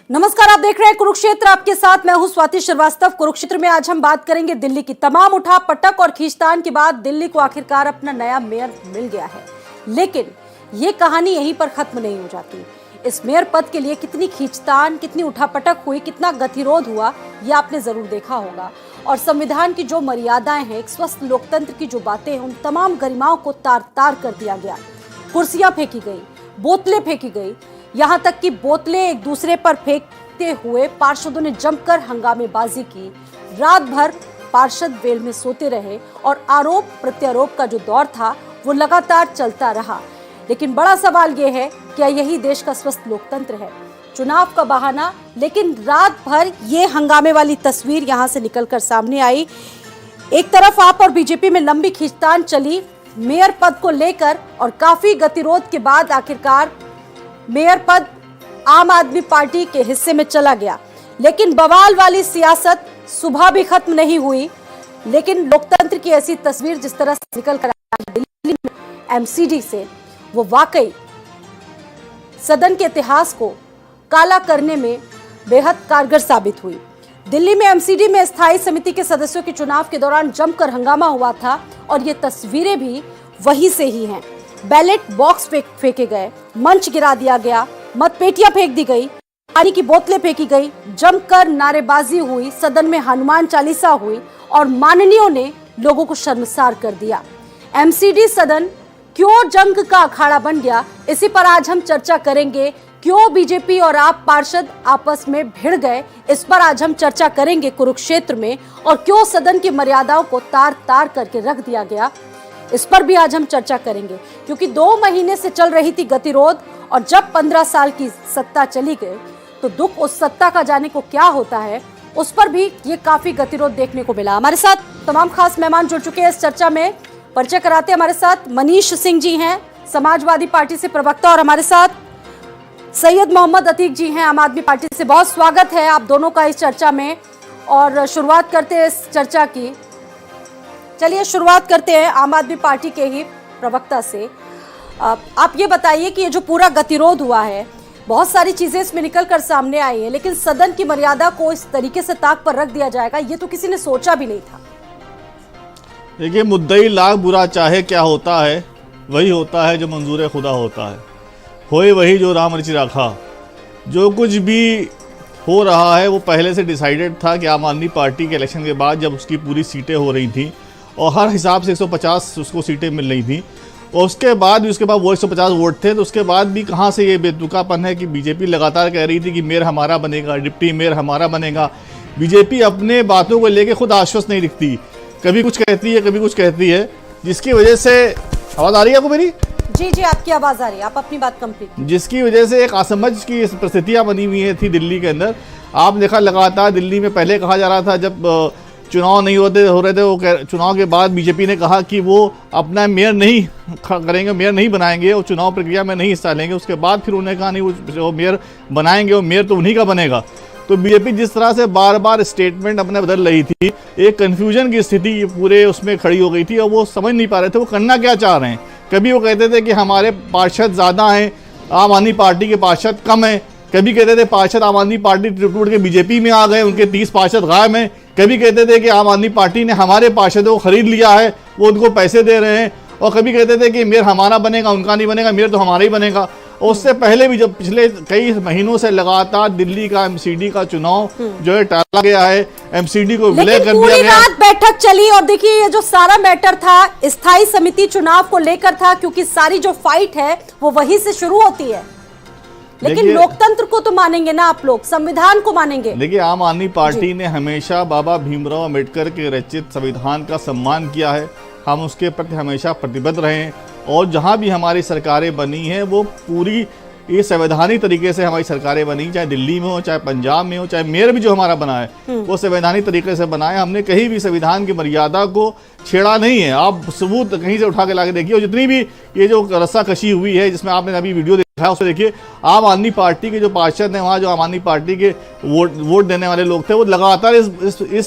नमस्कार, आप देख रहे हैं कुरुक्षेत्र। आपके साथ मैं हूं स्वाति श्रीवास्तव। कुरुक्षेत्र में आज हम बात करेंगे दिल्ली की। तमाम उठापटक और खींचतान के बाद दिल्ली को आखिरकार अपना नया मेयर मिल गया है, लेकिन ये कहानी यहीं पर खत्म नहीं हो जाती। इस मेयर पद के लिए कितनी खींचतान, कितनी उठापटक हुई, कितना गतिरोध हुआ, ये आपने जरूर देखा होगा। और संविधान की जो मर्यादाएं हैं, एक स्वस्थ लोकतंत्र की जो बातें हैं, उन तमाम गरिमाओं को तार तार कर दिया गया। कुर्सियां फेंकी गई, बोतलें फेंकी गई, यहाँ तक कि बोतलें एक दूसरे पर फेंकते हुए पार्षदों ने जमकर हंगामेबाजी की। रात भर पार्षद वेल में सोते रहे और आरोप प्रत्यारोप का जो दौर था वो लगातार चलता रहा। लेकिन बड़ा सवाल ये है, क्या यही देश का स्वस्थ लोकतंत्र है? चुनाव का बहाना, लेकिन रात भर ये हंगामे वाली तस्वीर यहाँ से निकलकर सामने आई। एक तरफ आप और बीजेपी में लंबी खींचतान चली मेयर पद को लेकर, और काफी गतिरोध के बाद आखिरकार मेयर पद आम आदमी पार्टी के हिस्से में चला गया। लेकिन बवाल वाली सियासत सुबह भी खत्म नहीं हुई। लेकिन लोकतंत्र की ऐसी तस्वीर जिस तरह से निकल कर आई दिल्ली में एमसीडी से, वो वाकई सदन के इतिहास को काला करने में बेहद कारगर साबित हुई। दिल्ली में एमसीडी में स्थायी समिति के सदस्यों के चुनाव के दौरान जमकर हंगामा हुआ था, और ये तस्वीरें भी वहीं से ही हैं। बैलेट बॉक्स फेंके गए, मंच गिरा दिया गया, मतपेटियां फेंक दी गई, पानी की बोतलें फेंकी गई, जमकर नारेबाजी हुई, सदन में हनुमान चालीसा हुई और माननीयों ने लोगों को शर्मसार कर दिया। एमसीडी सदन क्यों जंग का अखाड़ा बन गया, इसी पर आज हम चर्चा करेंगे। क्यों बीजेपी और आप पार्षद आपस में भिड़ गए, इस पर आज हम चर्चा करेंगे कुरुक्षेत्र में। और क्यों सदन की मर्यादाओं को तार तार करके रख दिया गया, इस पर भी आज हम चर्चा करेंगे। क्योंकि 2 महीने से चल रही थी गतिरोध, और जब 15 साल की सत्ता चली गई तो दुख उस सत्ता का जाने को क्या होता है, उस पर भी ये काफी गतिरोध देखने को मिला। हमारे साथ तमाम खास मेहमान जुड़ चुके हैं इस चर्चा में। परिचय कराते हमारे साथ मनीष सिंह जी हैं, समाजवादी पार्टी से प्रवक्ता, और हमारे साथ सैयद मोहम्मद अतीक जी हैं, आम आदमी पार्टी से। बहुत स्वागत है आप दोनों का इस चर्चा में। और शुरुआत करते हैं इस चर्चा की। चलिए शुरुआत करते हैं आम आदमी पार्टी के ही प्रवक्ता से। आप ये बताइए कि ये जो पूरा गतिरोध हुआ है, बहुत सारी चीजें इसमें निकल कर सामने आई हैं, लेकिन सदन की मर्यादा को इस तरीके से ताक पर रख दिया जाएगा, ये तो किसी ने सोचा भी नहीं था। देखिए, मुद्दई लाख बुरा चाहे क्या होता है, वही होता है जो मंजूर खुदा होता है। होए वही जो राम रचि राखा। जो कुछ भी हो रहा है वो पहले से डिसाइडेड था कि आम आदमी पार्टी के इलेक्शन के बाद, जब उसकी पूरी सीटें हो रही थी और हर हिसाब से 150 उसको सीटें मिल रही थी, और उसके बाद वो 150 वोट थे, तो उसके बाद भी कहाँ से ये बेतुकापन है कि बीजेपी लगातार कह रही थी कि मेयर हमारा बनेगा, डिप्टी मेयर हमारा बनेगा। बीजेपी अपने बातों को लेकर खुद आश्वस्त नहीं दिखती, कभी कुछ कहती है कभी कुछ कहती है, जिसकी वजह से आवाज़ आ रही है आपको मेरी? जी जी, आपकी आवाज़ आ रही है, आप अपनी बात कंप्लीट। जिसकी वजह से एक असमझ की परिस्थितियाँ बनी हुई थी दिल्ली के अंदर। आप देखा लगातार दिल्ली में पहले कहा जा रहा था, जब चुनाव नहीं हो रहे थे, वो चुनाव के बाद बीजेपी ने कहा कि वो अपना मेयर नहीं करेंगे, मेयर नहीं बनाएंगे और चुनाव प्रक्रिया में नहीं हिस्सा लेंगे। उसके बाद फिर उन्होंने कहा नहीं, वो मेयर बनाएंगे, वो मेयर तो उन्हीं का बनेगा। तो बीजेपी जिस तरह से बार बार स्टेटमेंट अपने बदल रही थी, एक कन्फ्यूजन की स्थिति पूरे उसमें खड़ी हो गई थी, और वो समझ नहीं पा रहे थे वो करना क्या चाह रहे हैं। कभी वो कहते थे कि हमारे पार्षद ज़्यादा हैं, आम आदमी पार्टी के पार्षद कम हैं। कभी कहते थे पार्षद आम आदमी पार्टी टूट के बीजेपी में आ गए, उनके 30 पार्षद गायब हैं। कभी कहते थे कि आम आदमी पार्टी ने हमारे पार्षदों को खरीद लिया है, वो उनको पैसे दे रहे हैं। और कभी कहते थे कि मेयर हमारा बनेगा, उनका नहीं बनेगा, मेयर तो हमारा ही बनेगा। और उससे पहले भी जब पिछले कई महीनों से लगातार दिल्ली का एमसीडी का चुनाव जो है टाला गया है, एमसीडी को विलय कर दिया गया। रात बैठक चली, और देखिए ये जो सारा मैटर था स्थायी समिति चुनाव को लेकर था, क्योंकि सारी जो फाइट है वो वहीं से शुरू होती है। लेकिन लोकतंत्र को तो मानेंगे ना आप लोग, संविधान को मानेंगे। देखिए, आम आदमी पार्टी ने हमेशा बाबा भीमराव अम्बेडकर के रचित संविधान का सम्मान किया है। हम उसके प्रति हमेशा प्रतिबद्ध रहे हैं, और जहां भी हमारी सरकारें बनी हैं वो पूरी ये संवैधानिक तरीके से हमारी सरकारें बनी, चाहे दिल्ली में हो, चाहे पंजाब में हो, चाहे मेयर भी जो हमारा बना है वो संवैधानिक तरीके से बना है। हमने कहीं भी संविधान की मर्यादा को छेड़ा नहीं है। आप सबूत कहीं से उठा के ला के देखिए, और जितनी भी ये जो रस्साकशी हुई है, जिसमें आपने अभी वीडियो दिखाया उसमें देखिए आम आदमी पार्टी के जो पार्षद हैं वहाँ जो आम आदमी पार्टी के वोट देने वाले लोग थे वो लगातार इस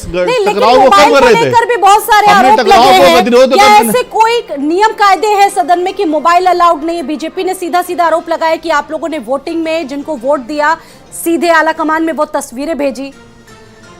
टकराव को कम कर रहे थे। भी बहुत सारे आरोप लगे हैं। क्या ऐसे कोई नियम कायदे हैं सदन में कि मोबाइल अलाउड नहीं है? बीजेपी ने सीधा सीधा आरोप लगाया कि आप लोगों ने वोटिंग में जिनको वोट दिया सीधे आला कमान में वो तस्वीरें भेजी।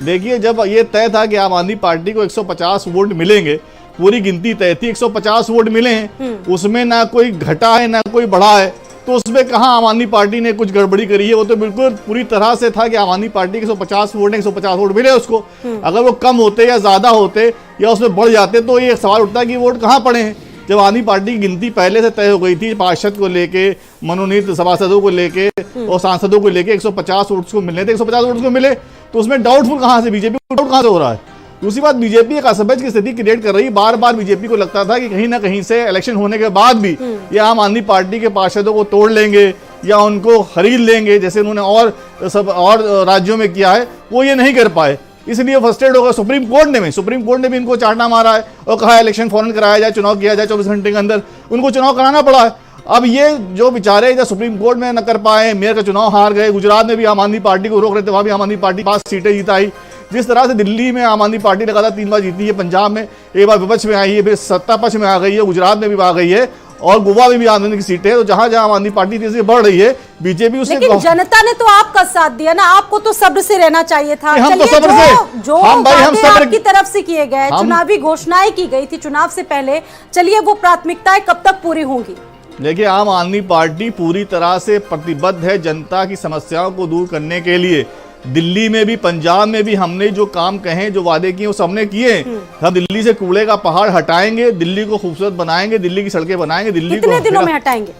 देखिए जब ये तय था कि आम आदमी पार्टी को 150 वोट मिलेंगे, पूरी गिनती तय थी, 150 वोट मिले हैं, उसमें ना कोई घटा है ना कोई बढ़ा है, तो उसमें कहाँ आम आदमी पार्टी ने कुछ गड़बड़ी करी है? वो तो बिल्कुल पूरी तरह से था कि आम आदमी पार्टी के 150 वोट 150 वोट मिले उसको। अगर वो कम होते या ज्यादा होते या उसमें बढ़ जाते तो ये सवाल उठता कि वोट कहाँ पड़े हैं। जब आम आदमी पार्टी की गिनती पहले से तय हो गई थी, पार्षद को लेके, मनोनीत सभासदों को लेके और सांसदों को लेके 150 वोट को मिलने थे, 150 वोट को मिले, तो उसमें डाउटफुल कहाँ से, बीजेपी को डाउट कहाँ से हो रहा है? दूसरी बात, बीजेपी एक असमंजस की स्थिति क्रिएट कर रही है। बार बार बीजेपी को लगता था कि कहीं ना कहीं से इलेक्शन होने के बाद भी ये आम आदमी पार्टी के पार्षदों को तोड़ लेंगे या उनको खरीद लेंगे, जैसे उन्होंने और राज्यों में किया है, वो ये नहीं कर पाए, इसलिए फ्रस्ट्रेट हो गए। सुप्रीम कोर्ट ने भी इनको चांटा मारा है और कहा है इलेक्शन फौरन कराया जाए, चुनाव किया जाए 24 घंटे के अंदर। उनको चुनाव कराना पड़ा है। अब ये जो बेचारे जब सुप्रीम कोर्ट में न कर पाए, मेयर का चुनाव हार गए, गुजरात में भी आम आदमी पार्टी को रोक रहे थे, वहां भी आम आदमी पार्टी 5 सीटें जीताई। जिस तरह से दिल्ली में आम आदमी पार्टी लगातार 3 बार जीती है, पंजाब में एक बार विपक्ष में आई है, फिर सत्ता पक्ष में आ गई है, गुजरात में भी आ गई है और गोवा में भी आम आदमी की सीटें, तो जहां जहां आम आदमी पार्टी तेजी से बढ़ रही है, बीजेपी उससे। लेकिन जनता ने तो आपका साथ दिया ना, आपको तो सब्र से रहना चाहिए था। हम तो सब्र से, जो आपकी तरफ से किए गए, चुनावी घोषणाएं की गई थी चुनाव से पहले, चलिए वो प्राथमिकताएं कब तक पूरी होंगी? देखिए आम आदमी पार्टी पूरी तरह से प्रतिबद्ध है जनता की समस्याओं को दूर करने के लिए। दिल्ली में भी, पंजाब में भी हमने जो काम कहे, जो वादे किए, वो सबने किए। हम दिल्ली से कूड़े का पहाड़ हटाएंगे, दिल्ली को खूबसूरत बनाएंगे, दिल्ली की सड़कें बनाएंगे। दिल्ली को कितने दिनों में हटाएंगे?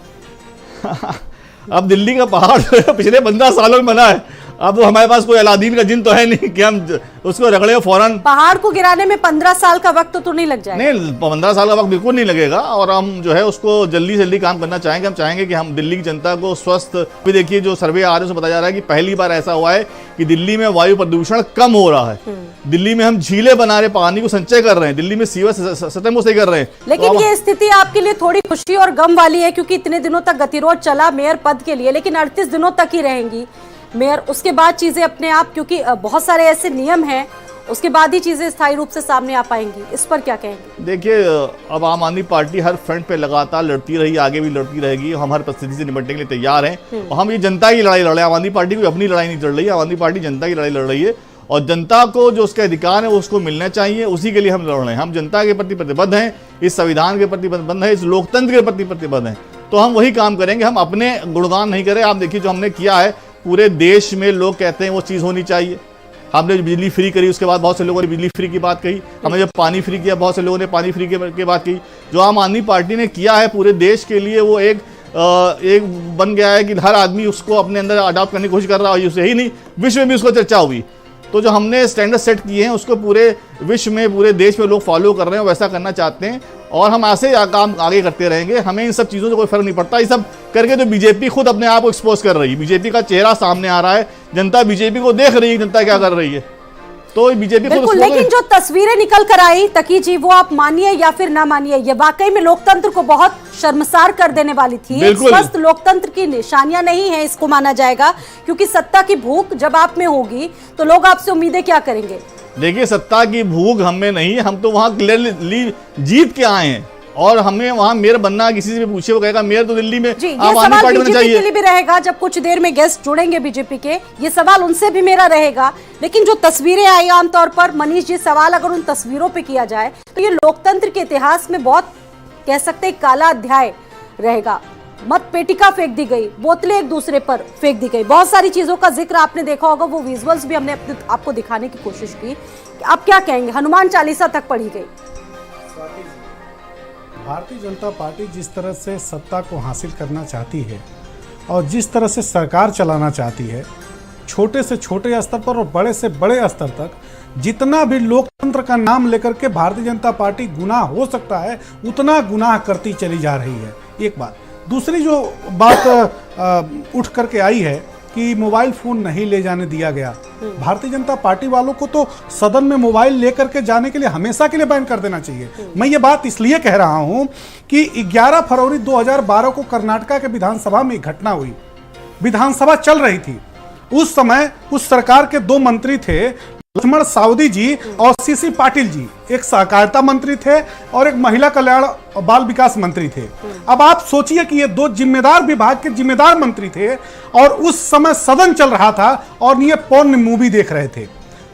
अब दिल्ली का पहाड़ पिछले 15 सालों में बना है। अब वो हमारे पास कोई अलादीन का जिन तो है नहीं कि हम उसको रगड़े फौरन। पहाड़ को गिराने में 15 साल का वक्त तो नहीं लग जाएगा? नहीं, 15 साल का वक्त बिल्कुल नहीं लगेगा और हम जो है उसको जल्दी से जल्दी काम करना चाहेंगे। हम चाहेंगे कि हम दिल्ली की जनता को स्वस्थ, भी देखिए जो सर्वे आ रहे हैं उसमें बताया जा रहा है कि पहली बार ऐसा हुआ है कि दिल्ली में वायु प्रदूषण कम हो रहा है। दिल्ली में हम झीलें बना रहे, पानी को संचय कर रहे हैं, दिल्ली में सीवर सतम से कर रहे हैं। लेकिन ये स्थिति आपके लिए थोड़ी खुशी और गम वाली है क्योंकि इतने दिनों तक गतिरोध चला मेयर पद के लिए, लेकिन 38 दिनों तक ही रहेंगी मेयर, उसके बाद चीजें अपने आप, क्योंकि बहुत सारे ऐसे नियम हैं, उसके बाद ही चीजें स्थायी रूप से सामने आ पाएंगी। इस पर क्या कहेंगे? देखिए अब आम आदमी पार्टी हर फ्रंट पे लगातार लड़ती रही, आगे भी लड़ती रहेगी। हम हर परिस्थिति से निपटने के लिए तैयार हैं और हम ये जनता की लड़ाई लड़ रहे हैं। आम आदमी पार्टी कोई अपनी लड़ाई नहीं लड़ रही है, आम आदमी पार्टी जनता की लड़ाई लड़ रही है और जनता को जो उसके अधिकार है उसको मिलना चाहिए, उसी के लिए हम लड़ रहे हैं। हम जनता के प्रति प्रतिबद्ध हैं, इस संविधान के प्रति प्रतिबद्ध हैं, इस लोकतंत्र के प्रति प्रतिबद्ध हैं, तो हम वही काम करेंगे। हम अपने गुणगान नहीं करें। आप देखिए जो हमने किया है, पूरे देश में लोग कहते हैं वो चीज़ होनी चाहिए। हमने बिजली फ्री करी, उसके बाद बहुत से लोगों ने बिजली फ्री की बात कही। हमने जब पानी फ्री किया, बहुत से लोगों ने पानी फ्री की बात कही। जो आम आदमी पार्टी ने किया है पूरे देश के लिए, वो एक बन गया है कि हर आदमी उसको अपने अंदर अडॉप्ट करने की कोशिश कर रहा है। उसे ही नहीं, विश्व में भी उसको चर्चा हुई। तो जो हमने स्टैंडर्ड सेट किए हैं उसको पूरे विश्व में, पूरे देश में लोग फॉलो कर रहे हैं, वैसा करना चाहते हैं और हम ऐसे काम आगे करते रहेंगे। हमें इन सब चीज़ों से कोई फर्क नहीं पड़ता। ये सब करके तो बीजेपी खुद अपने आप को एक्सपोज कर रही है, बीजेपी का चेहरा सामने आ रहा है, जनता बीजेपी को देख रही है, जनता क्या कर रही है, तो बीजेपी बिल्कुल। लेकिन जो तस्वीरें निकल कर आई तकी जी, वो आप मानिए या फिर ना मानिए, ये वाकई में लोकतंत्र को बहुत शर्मसार कर देने वाली थी। स्वस्थ लोकतंत्र की निशानियां नहीं है, इसको माना जाएगा, क्योंकि सत्ता की भूख जब आप में होगी तो लोग आपसे उम्मीदें क्या करेंगे? देखिए सत्ता की भूख हमें नहीं है, हम तो वहां क्लियरली जीत के आए हैं और हमें वहां मेयर बनना, किसी से भी पूछे वो कहेगा मेयर तो दिल्ली में आम आदमी पार्टी होना चाहिए। के लिए भी रहेगा, जब कुछ देर में गेस्ट जुड़ेंगे बीजेपी के, ये सवाल उनसे भी मेरा रहेगा। लेकिन जो तस्वीरें आई आमतौर पर, मनीष जी, सवाल अगर उन तस्वीरों पे किया जाए तो ये लोकतंत्र के इतिहास में बहुत, कह सकते हैं, काला अध्याय रहेगा। मत पेटिका फेंक दी गई, बोतलें एक दूसरे पर फेंक दी गई, बहुत सारी चीजों का जिक्र आपने देखा होगा, वो विजुअल्स भी हमने आपको दिखाने की कोशिश की। आप क्या कहेंगे? हनुमान चालीसा तक पढ़ी गई। भारतीय जनता पार्टी जिस तरह से सत्ता को हासिल करना चाहती है और जिस तरह से सरकार चलाना चाहती है, छोटे से छोटे स्तर पर और बड़े से बड़े स्तर तक, जितना भी लोकतंत्र का नाम लेकर के भारतीय जनता पार्टी गुनाह हो सकता है उतना गुनाह करती चली जा रही है। एक बात। दूसरी जो बात उठ करके आई है कि मोबाइल फोन नहीं ले जाने दिया गया। भारतीय जनता पार्टी वालों को तो सदन में मोबाइल लेकर के जाने के लिए हमेशा के लिए बैन कर देना चाहिए। मैं ये बात इसलिए कह रहा हूं कि 11 फरवरी 2012 को कर्नाटका के विधानसभा में एक घटना हुई। विधानसभा चल रही थी, उस समय उस सरकार के 2 मंत्री थे, लक्ष्मण सावदी जी और सीसी पाटिल जी। एक सहकारिता मंत्री थे और एक महिला कल्याण और बाल विकास मंत्री थे। अब आप सोचिए कि ये 2 जिम्मेदार विभाग के जिम्मेदार मंत्री थे और उस समय सदन चल रहा था और ये पॉर्न मूवी देख रहे थे।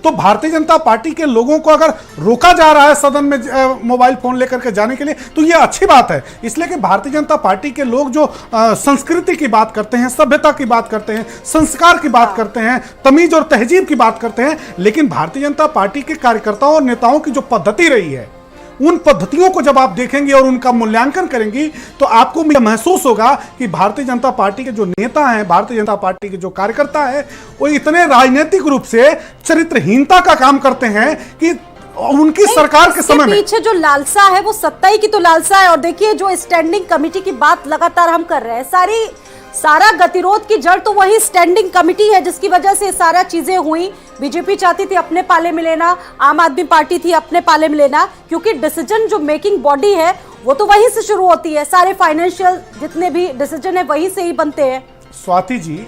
तो भारतीय जनता पार्टी के लोगों को अगर रोका जा रहा है सदन में मोबाइल फोन लेकर के जाने के लिए, तो ये अच्छी बात है। इसलिए कि भारतीय जनता पार्टी के लोग जो संस्कृति की बात करते हैं, सभ्यता की बात करते हैं, संस्कार की बात करते हैं, तमीज और तहजीब की बात करते हैं, लेकिन भारतीय जनता पार्टी के कार्यकर्ताओं और नेताओं की जो पद्धति रही है, उन पद्धतियों को जब आप देखेंगे और उनका मूल्यांकन करेंगी तो आपको महसूस होगा कि भारतीय जनता पार्टी के जो नेता हैं, भारतीय जनता पार्टी के जो कार्यकर्ता हैं, वो इतने राजनीतिक रूप से चरित्रहीनता का काम करते हैं कि उनकी सरकार के समय में पीछे जो लालसा है वो सत्ता ही की तो लालसा है। और देखिए जो स्टैंडिंग कमेटी की बात लगातार हम कर रहे हैं, सारा गतिरोध की जड़ तो वही स्टैंडिंग कमेटी है, जिसकी वजह से सारा चीजें हुई। बीजेपी चाहती थी अपने पाले में लेना, आम आदमी पार्टी थी अपने पाले में लेना, क्योंकि डिसीजन जो मेकिंग बॉडी है वो तो वहीं से शुरू होती है। सारे फाइनेंशियल जितने भी डिसीजन है वहीं से ही बनते हैं। स्वाति जी,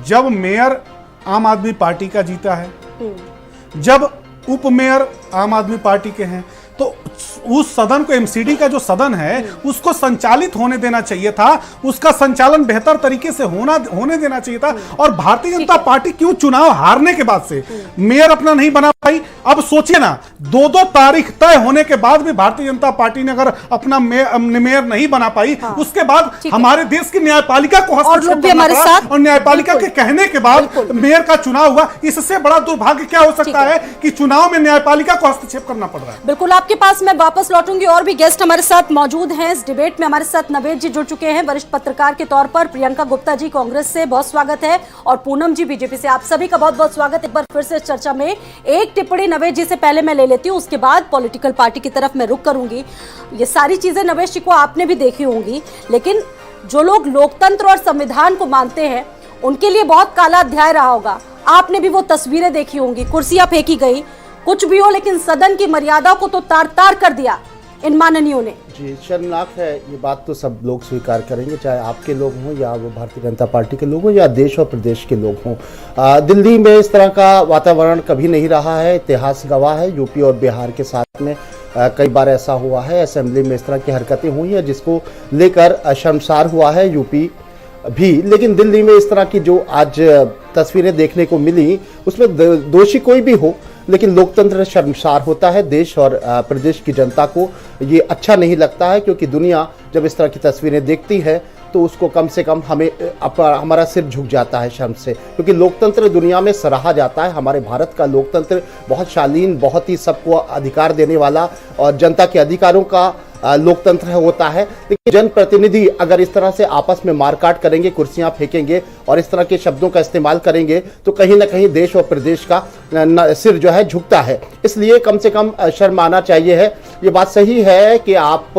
जब मेयर आम आदमी पार्टी का जीता है, जब उप मेयर आम आदमी पार्टी के हैं, तो उस सदन को, एमसीडी का जो सदन है उसको संचालित होने देना चाहिए था, उसका संचालन बेहतर तरीके से होने देना चाहिए था। और भारतीय जनता पार्टी क्यों चुनाव हारने के बाद से मेयर अपना नहीं बना पाई? अब सोचिए ना, 2-2 तारीख तय होने के बाद भी भारतीय जनता पार्टी ने अगर अपना मेयर नहीं बना पाई, उसके बाद हमारे देश की न्यायपालिका को हस्तक्षेप करना पड़ा और न्यायपालिका के कहने के बाद मेयर का चुनाव हुआ। इससे बड़ा दुर्भाग्य क्या हो सकता है कि चुनाव में न्यायपालिका को हस्तक्षेप करना पड़ रहा है। बिल्कुल, आपके पास मैं वापस लौटूंगी। और भी गेस्ट हमारे साथ मौजूद हैं इस डिबेट में। हमारे साथ नवेद जी जुड़ चुके हैं वरिष्ठ पत्रकार के तौर पर, प्रियंका गुप्ता जी कांग्रेस से, बहुत स्वागत है, और पूनम जी बीजेपी से। आप सभी का बहुत बहुत स्वागत। एक बार फिर से चर्चा में एक टिप्पणी नवेद जी से पहले मैं ले लेती हूँ, उसके बाद पॉलिटिकल पार्टी की तरफ मैं रुख करूंगी। ये सारी चीजें नवेद जी को आपने भी देखी होंगी, लेकिन जो लोग लोकतंत्र और संविधान को मानते हैं उनके लिए बहुत काला अध्याय रहा होगा। आपने भी वो तस्वीरें देखी होंगी, कुर्सियां फेंकी गई, कुछ भी हो, लेकिन सदन की मर्यादा को तो तार तार कर दिया इन माननीयों ने। जी, शर्मनाक है, ये बात तो सब लोग स्वीकार करेंगे, चाहे आपके लोग हों या वो भारतीय जनता पार्टी के लोग हों या देश और प्रदेश के लोग हों। दिल्ली में इस तरह का वातावरण कभी नहीं रहा है, इतिहास गवाह है। यूपी और बिहार के साथ में कई बार ऐसा हुआ है, असेंबली में इस तरह की हरकतें हुई हैं जिसको लेकर शर्मसार हुआ है यूपी भी। लेकिन दिल्ली में इस तरह की जो आज तस्वीरें देखने को मिली, उसमें दोषी कोई भी हो, लेकिन लोकतंत्र शर्मसार होता है। देश और प्रदेश की जनता को ये अच्छा नहीं लगता है, क्योंकि दुनिया जब इस तरह की तस्वीरें देखती है तो उसको कम से कम हमारा सिर झुक जाता है शर्म से, क्योंकि लोकतंत्र दुनिया में सराहा जाता है। हमारे भारत का लोकतंत्र बहुत शालीन, बहुत ही सबको अधिकार देने वाला और जनता के अधिकारों का लोकतंत्र होता है। लेकिन जनप्रतिनिधि अगर इस तरह से आपस में मारकाट करेंगे, कुर्सियां फेंकेंगे और इस तरह के शब्दों का इस्तेमाल करेंगे, तो कहीं ना कहीं देश और प्रदेश का सिर जो है झुकता है। इसलिए कम से कम शर्म आना चाहिए है। ये बात सही है कि आप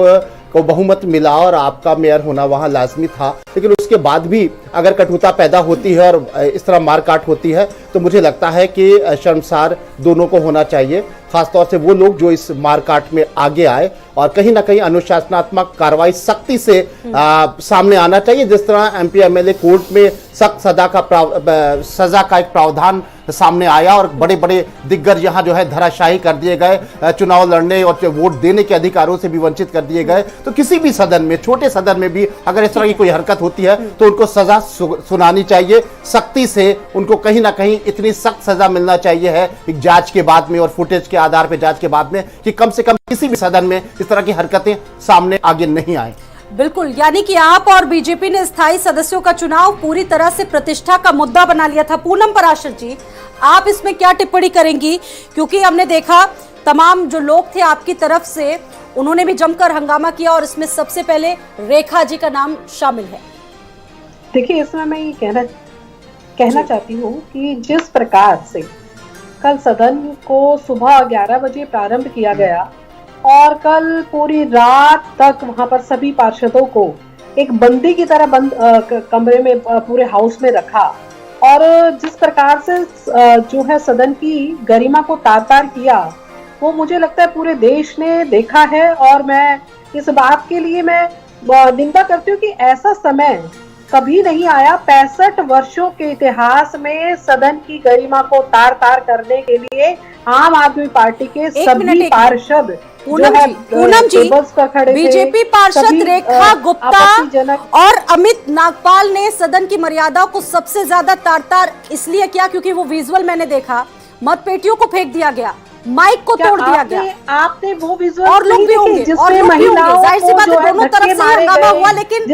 को बहुमत मिला और आपका मेयर होना वहां लाजमी था, लेकिन उसके बाद भी अगर कटुता पैदा होती है और इस तरह मारकाट होती है, तो मुझे लगता है कि शर्मसार दोनों को होना चाहिए। खासतौर से वो लोग जो इस मारकाट में आगे आए, और कहीं ना कहीं अनुशासनात्मक कार्रवाई सख्ती से सामने आना चाहिए। जिस तरह एमपी एमएलए कोर्ट में सख्त सजा का एक प्रावधान सामने आया और बड़े बड़े दिग्गज यहाँ जो है धराशायी कर दिए गए, चुनाव लड़ने और वोट देने के अधिकारों से भी वंचित कर दिए गए, तो किसी भी सदन में, छोटे सदन में भी अगर इस तरह की कोई हरकत होती है तो उनको सजा सुनानी चाहिए सख्ती से। उनको कहीं ना कहीं इतनी सख्त सजा मिलना चाहिए है एक जांच के बाद में और फुटेज के आधार पर जांच के बाद में, कि कम से कम किसी भी सदन में इस तरह की हरकतें सामने आगे नहीं आए। बिल्कुल, यानी कि आप और बीजेपी ने स्थायी सदस्यों का चुनाव पूरी तरह से प्रतिष्ठा का मुद्दा बना लिया था। पूनम पराशर जी, आप इसमें क्या टिप्पणी करेंगी? क्योंकि हमने देखा तमाम जो लोग थे आपकी तरफ से, उन्होंने भी जमकर हंगामा किया और इसमें सबसे पहले रेखा जी का नाम शामिल है। देखिए, इसमें मैं ये कहना चाहती हूँ कि जिस प्रकार से कल सदन को सुबह 11 बजे प्रारंभ किया गया और कल पूरी रात तक वहां पर सभी पार्षदों को एक बंदी की तरह बंद कमरे में पूरे हाउस में रखा, और जिस प्रकार से जो है सदन की गरिमा को तार-तार किया, वो मुझे लगता है पूरे देश ने देखा है। और मैं इस बात के लिए मैं निंदा करती हूँ कि ऐसा समय कभी नहीं आया 65 वर्षों के इतिहास में सदन की गरिमा को तार-तार करने के लिए आम आदमी पार्टी के सभी पार्षद पूनम जी, बीजेपी पार्षद रेखा गुप्ता और अमित नागपाल ने सदन की मर्यादा को सबसे ज्यादा तार-तार इसलिए किया क्योंकि वो विजुअल मैंने देखा, मतपेटियों को फेंक दिया गया, माइक को तोड़ दिया गया। आपने वो विजुअल और लोग भी होंगे, जिसमें महिलाओं जाहिर सी बात है दोनों तरफ से हंगामा हुआ, लेकिन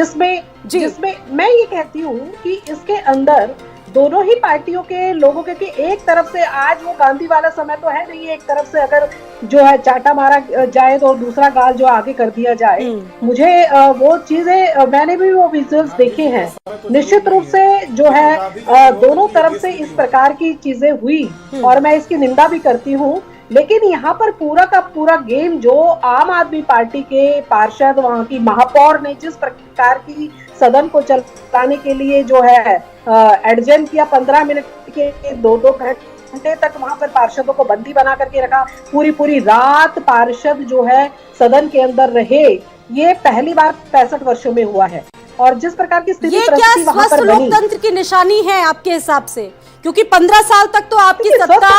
जिसमें मैं ये कहती हूँ कि इसके अंदर दोनों ही पार्टियों के लोगों के एक तरफ से आज वो गांधी वाला समय तो है नहीं, एक तरफ से अगर जो है चाटा मारा जाए तो दूसरा गाल जो आगे कर दिया जाए। मुझे वो चीजें मैंने भी वो विजुअल्स देखे हैं। निश्चित रूप से जो है दोनों तरफ से इस प्रकार की चीजें हुई और मैं इसकी निंदा भी करती हूँ, लेकिन यहाँ पर पूरा का पूरा गेम जो आम आदमी पार्टी के पार्षद, वहाँ की महापौर ने जिस प्रकार की सदन को चलाने के लिए जो है एडजर्न किया, 15 मिनट के 2-2 घंटे तक वहां पर पार्षदों को बंदी बना करके रखा, पूरी रात पार्षद जो है सदन के अंदर रहे, ये पहली बार 65 वर्षों में हुआ है। और जिस प्रकार की स्थिति परिस्थिति वहां पर बनी, लोकतंत्र की निशानी है आपके हिसाब से? क्योंकि 15 साल तक तो आपकी सत्ता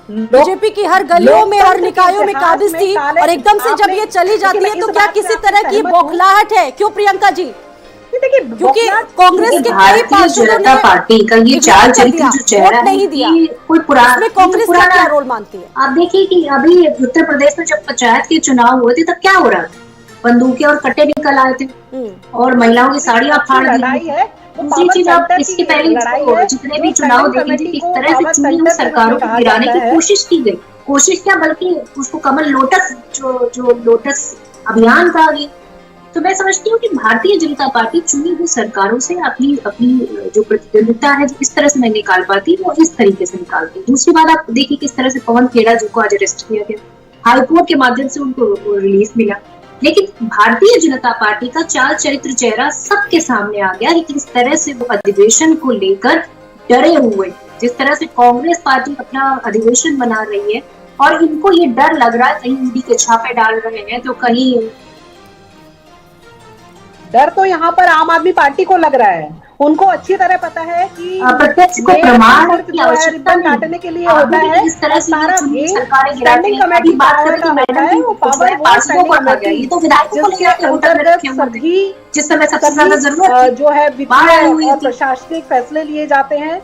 बीजेपी की हर गलियों में, हर निकायों में काबिज थी, और एकदम से जब ये चली जाती है तो क्या किसी तरह की बौखलाहट है? क्यों प्रियंका जी? क्योंकि कांग्रेस के कई पार्षदों ने पार्टी का ये चाल चरित्र जो चेहरा नहीं दिया, कोई पुराना कांग्रेस का क्या रोल मानती है? आप देखिए कि अभी उत्तर प्रदेश में जब पंचायत के चुनाव हुए थे तब क्या हो रहा था, बंदूकें और कट्टे निकल आए थे और महिलाओं की साड़ियां फाड़ दी है। दूसरी चीज, आप इसके पहले जितने भी चुनाव देखे थे, किस तरह से चुनी हुई सरकारों को गिराने की कोशिश की गई, कोशिश क्या बल्कि उसको कमल लोटस जो लोटस अभियान कहा गया। तो मैं समझती हूँ कि भारतीय जनता पार्टी चुनी हुई सरकारों से अपनी जो प्रतिद्वंदिता है जो इस तरह से नहीं निकाल पाती, वो इस तरीके से निकालती है। दूसरी बात, आप देखिए किस तरह से पवन खेड़ा जिनको आज अरेस्ट किया गया, हाईकोर्ट के माध्यम से उनको रिलीफ मिला, लेकिन भारतीय जनता पार्टी का चाल चरित्र चेहरा सबके सामने आ गया कि किस तरह से वो अधिवेशन को लेकर डरे हुए, जिस तरह से कांग्रेस पार्टी अपना अधिवेशन बना रही है और इनको ये डर लग रहा है कहीं ईडी के छापे डाल रहे हैं, तो कहीं डर तो यहाँ पर आम आदमी पार्टी को लग रहा है। उनको अच्छी तरह पता है कि प्रत्यक्ष को प्रमाण की आवश्यकता काटने के लिए होता है, इस तरह से सारा स्टैंडिंग कमेटी बात करती है, वो पावर पार्षदों को आ गया, ये तो विधायकों को लेकर होटल में रखे हुए जिस समय सबसे ज्यादा जरूरत जो है वित्तीय और प्रशासनिक फैसले लिए जाते हैं।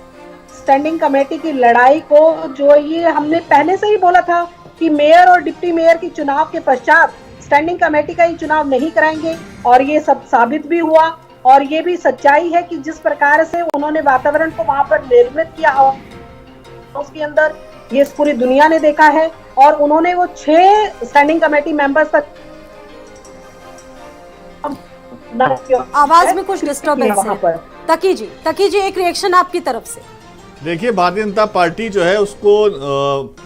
स्टैंडिंग कमेटी की लड़ाई को जो ये हमने पहले से ही बोला था कि मेयर और डिप्टी मेयर की चुनाव के पश्चात स्टैंडिंग कमेटी का ही चुनाव नहीं कराएंगे, और ये सब साबित भी हुआ। और ये भी सच्चाई है कि जिस प्रकार से उन्होंने वातावरण को वहां पर निर्मित किया हो उसके अंदर, ये पूरी दुनिया ने देखा है। और उन्होंने वो 6 स्टैंडिंग कमेटी मेंबर्स तक आवाज में कुछ डिस्टर्बेंस है। तकी जी एक रिएक्शन आपकी तरफ से। देखिए, भारतीय जनता पार्टी जो है उसको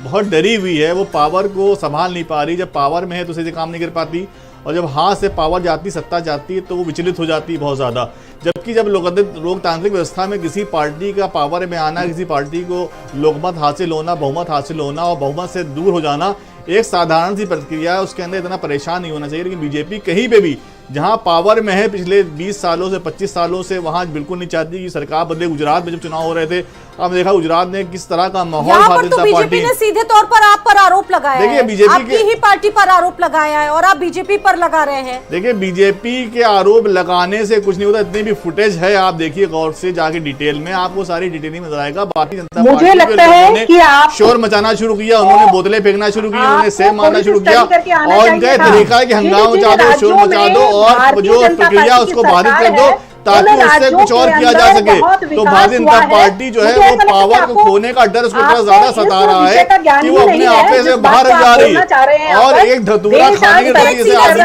बहुत डरी हुई है, वो पावर को संभाल नहीं पा रही। जब पावर में है तो सीधे काम नहीं कर पाती, और जब हाथ से पावर जाती, सत्ता जाती है तो वो विचलित हो जाती है बहुत ज़्यादा। जबकि जब लोकतांत्रिक व्यवस्था में किसी पार्टी का पावर में आना, किसी पार्टी को लोकमत हासिल होना, बहुमत हासिल होना और बहुमत से दूर हो जाना एक साधारण सी प्रक्रिया है, उसके अंदर इतना परेशान नहीं होना चाहिए। लेकिन बीजेपी कहीं पे भी जहां पावर में है पिछले 20 सालों से 25 सालों से, वहां बिल्कुल नहीं चाहती कि सरकार बदले। गुजरात में जब चुनाव हो रहे थे, अब देखा गुजरात ने किस तरह का माहौल भारतीय जनता पार्टी ने सीधे तौर पर आप पर आरोप लगाया है। देखिए, बीजेपी आपकी ही पार्टी पर आरोप लगाया है और आप बीजेपी पर लगा रहे हैं। देखिए, बीजेपी के आरोप लगाने से कुछ नहीं होता। इतनी भी फुटेज है, आप देखिए गौर से जाके डिटेल में, आपको सारी डिटेलिंग नजर आएगा। भारतीय जनता पार्टी मुझे लगता है कि आप शोर मचाना शुरू किया, उन्होंने बोतलें फेंकना शुरू की, उन्होंने सेब मारना शुरू किया, और उनका तरीका है कि हंगामा मचा दो, शोर मचा दो और जो प्रक्रिया उसको बाधित कर दो ताकि उससे कुछ और किया जा सके। तो भारतीय जनता पार्टी जो है वो पावर को खोने का डर उसको इतना ज्यादा सता रहा है कि वो अपने आपे से बाहर जा रही है और एक धतूरा खाने के तरीके से आदमी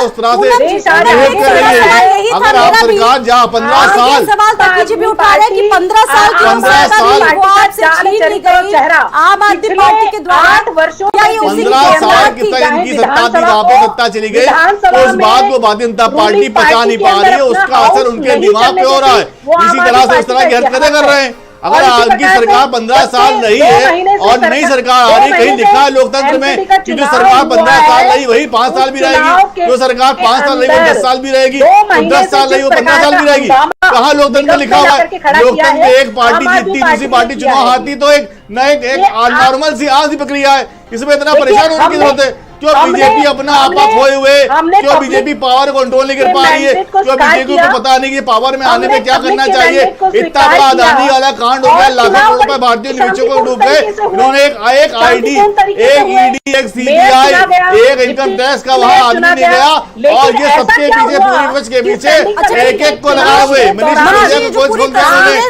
उस तरह से बिहेव कर रही है। अगर आप सरकार जहाँ 15 साल 15 साल कितना इनकी सत्ता थी, वहाँ पे सत्ता चली गई, तो उस बात को भारतीय जनता पार्टी पचा नहीं पा रही है। उसका असर उनके दिमाग पे हो रहा है। इसी तरह से इस तरह की हरकतें कर रहे हैं। अगर आपकी सरकार 15 साल रही है और नई सरकार आ रही, कहीं लिखा है लोकतंत्र में कि जो सरकार 15 साल रही वही 5 साल भी रहेगी, जो सरकार 5 साल रही वो 10 साल भी रहेगी, 10 साल रही वो 15 साल भी रहेगी। कहाँ लोकतंत्र में लिखा हुआ है? लोकतंत्र में एक पार्टी जीतती, दूसरी पार्टी चुनाव हारती, तो एक नॉर्मल सी आम सी प्रक्रिया है। इसमें इतना परेशान होने की जरूरत है? क्यों बीजेपी अपना आपा खोए हुए, क्यों बीजेपी पावर कंट्रोल नहीं कर पा रही है, क्यों बीजेपी को पता नहीं कि पावर में आने में क्या करना चाहिए? इतना बड़ा अदानी वाला कांड हो गया, लाखों करोड़ रुपए भारतीय निवेशकों को डूब गए। इन्होंने एक आईडी, एक ईडी, एक सीबीआई, एक इनकम टैक्स का वहां आदमी नहीं गया, और ये सबके पीछे, पूरी विपक्ष के पीछे एक एक को लगाए हुए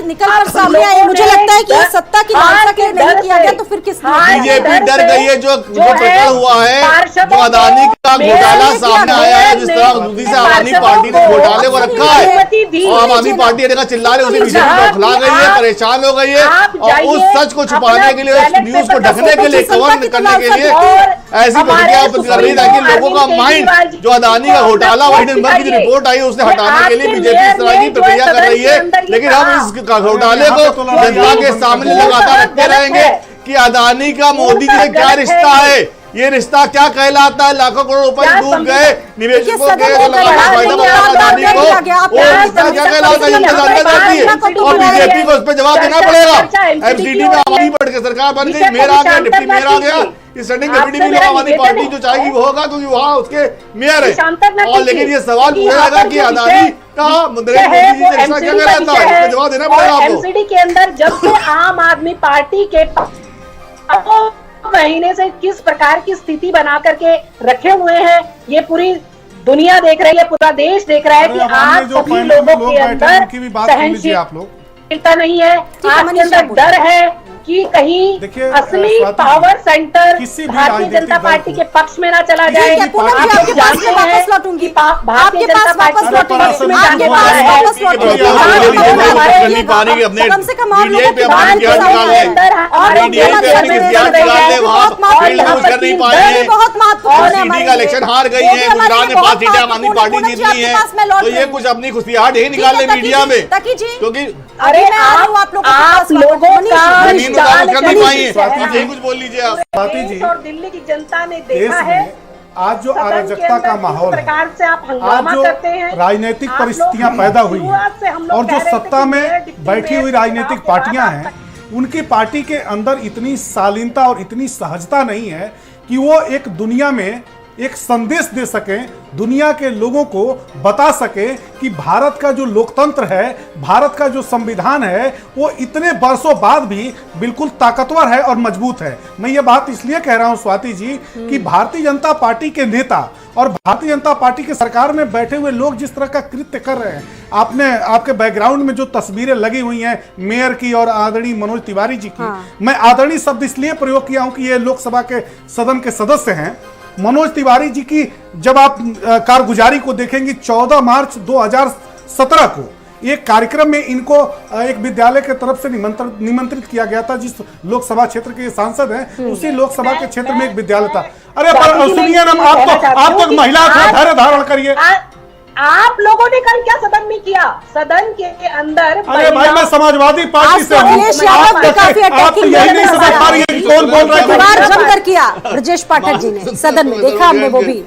निकल कर सामने आए। मुझे लगता है कि सत्ता की लालसा के लिए नहीं किया गया, तो फिर किस लिए? बीजेपी डर गई है। जो प्रकरण हुआ है, जो अदानी का घोटाला सामने आया है, जिस तरह दूसरी से आम आदमी पार्टी ने घोटाले को रखा है, और आम आदमी पार्टी ने चिल्ला रही, उसे बीजेपी बौखला गई है, परेशान हो गई है, और उस सच को छुपाने के लिए, उस न्यूज को ढकने के लिए, कवर करने के लिए ऐसी प्रतिक्रिया कर रही है, ताकि लोगों का माइंड, जो अदानी का घोटाला वाइडेनबर्ग की जो रिपोर्ट आई है उसे हटाने के लिए बीजेपी इस तरह की प्रक्रिया कर रही है। लेकिन हम इस घोटाले को जनता के सामने लगातार रखते रहेंगे कि अदानी का मोदी जी से क्या रिश्ता है, ये रिश्ता क्या कहलाता है। लाखों करोड़ रुपए डूब गए निवेशकों के, अदानी को वो रिश्ता क्या कहलाता है, जनता जानना चाहती है, और बीजेपी को उस पर जवाब देना पड़ेगा। एमसीडी में आम आदमी बढ़ के सरकार बन गई, मेयर आ गया, डिप्टी मेयर आ गया, इस सेटिंग कमेटी में आम आदमी पार्टी जो चाहेगी वो होगा, क्योंकि वहाँ उसके मेयर है। और लेकिन ये सवाल पूछा जाएगा कि अदानी का नरेंद्र मोदी जी से रिश्ता क्या कहलाता है, इसका जवाब देना पड़ेगा आपको। एमसीडी के अंदर जब से आम आदमी पार्टी के महीने से किस प्रकार की स्थिति बना करके रखे हुए हैं, ये पूरी दुनिया देख रही है, पूरा देश देख रहा है कि आज सभी लोगों के अंदर सहनशीलता नहीं है, आज के अंदर डर है कि कहीं असली power centre Bharatiya Janata party के पक्ष में ना चला जाए। आपके पास मैं वापस लौटूंगी, भारतीय जनता पार्टी के पक्ष में जाने वाला है। कम से कम आप बहुत महत्वपूर्ण का इलेक्शन हार गई है, गुजरात में 5 सीटें आम आदमी पार्टी जीतनी है, तो ये कुछ अपनी खुशियाट ही निकाल ले मीडिया में, क्योंकि अरे आप लोगों का कुछ बोल लीजिए आप। स्वाति जी, और दिल्ली की जनता ने देखा है आज जो अराजकता का माहौल है, प्रकार से आप आज हंगामा जो करते हैं, राजनीतिक परिस्थितियां पैदा हुई हैं, और जो सत्ता में बैठी हुई राजनीतिक पार्टियां हैं, उनकी पार्टी के अंदर इतनी शालीनता और इतनी सहजता नहीं है कि वो एक दुनिया में एक संदेश दे सके, दुनिया के लोगों को बता सके कि भारत का जो लोकतंत्र है, भारत का जो संविधान है, वो इतने वर्षों बाद भी बिल्कुल ताकतवर है और मजबूत है। मैं ये बात इसलिए कह रहा हूं स्वाति जी कि भारतीय जनता पार्टी के नेता और भारतीय जनता पार्टी के सरकार में बैठे हुए लोग जिस तरह का कृत्य कर रहे हैं, आपने आपके बैकग्राउंड में जो तस्वीरें लगी हुई हैं मेयर की और आदरणीय मनोज तिवारी जी की, मैं आदरणीय शब्द इसलिए प्रयोग किया हूं कि ये लोकसभा के सदन के सदस्य हैं। मनोज तिवारी जी की जब आप कारगुजारी को देखेंगे, 14 मार्च 2017 को एक कार्यक्रम में इनको एक विद्यालय के तरफ से निमंत्रित किया गया था। जिस लोकसभा क्षेत्र के सांसद हैं, उसी लोकसभा के क्षेत्र में एक विद्यालय था। अरे सुनिए ना, आप तो महिला का धैर्य धारण करिए। आप लोगों ने कल क्या सदन में किया? सदन के अंदर अरे भाई, मैं समाजवादी पार्टी से हूँ, आप तो यही नहीं समझ पा रही है कौन बोल रहा है। जमकर किया ब्रजेश पाठक जी ने सदन में, देखा हमने वो भी।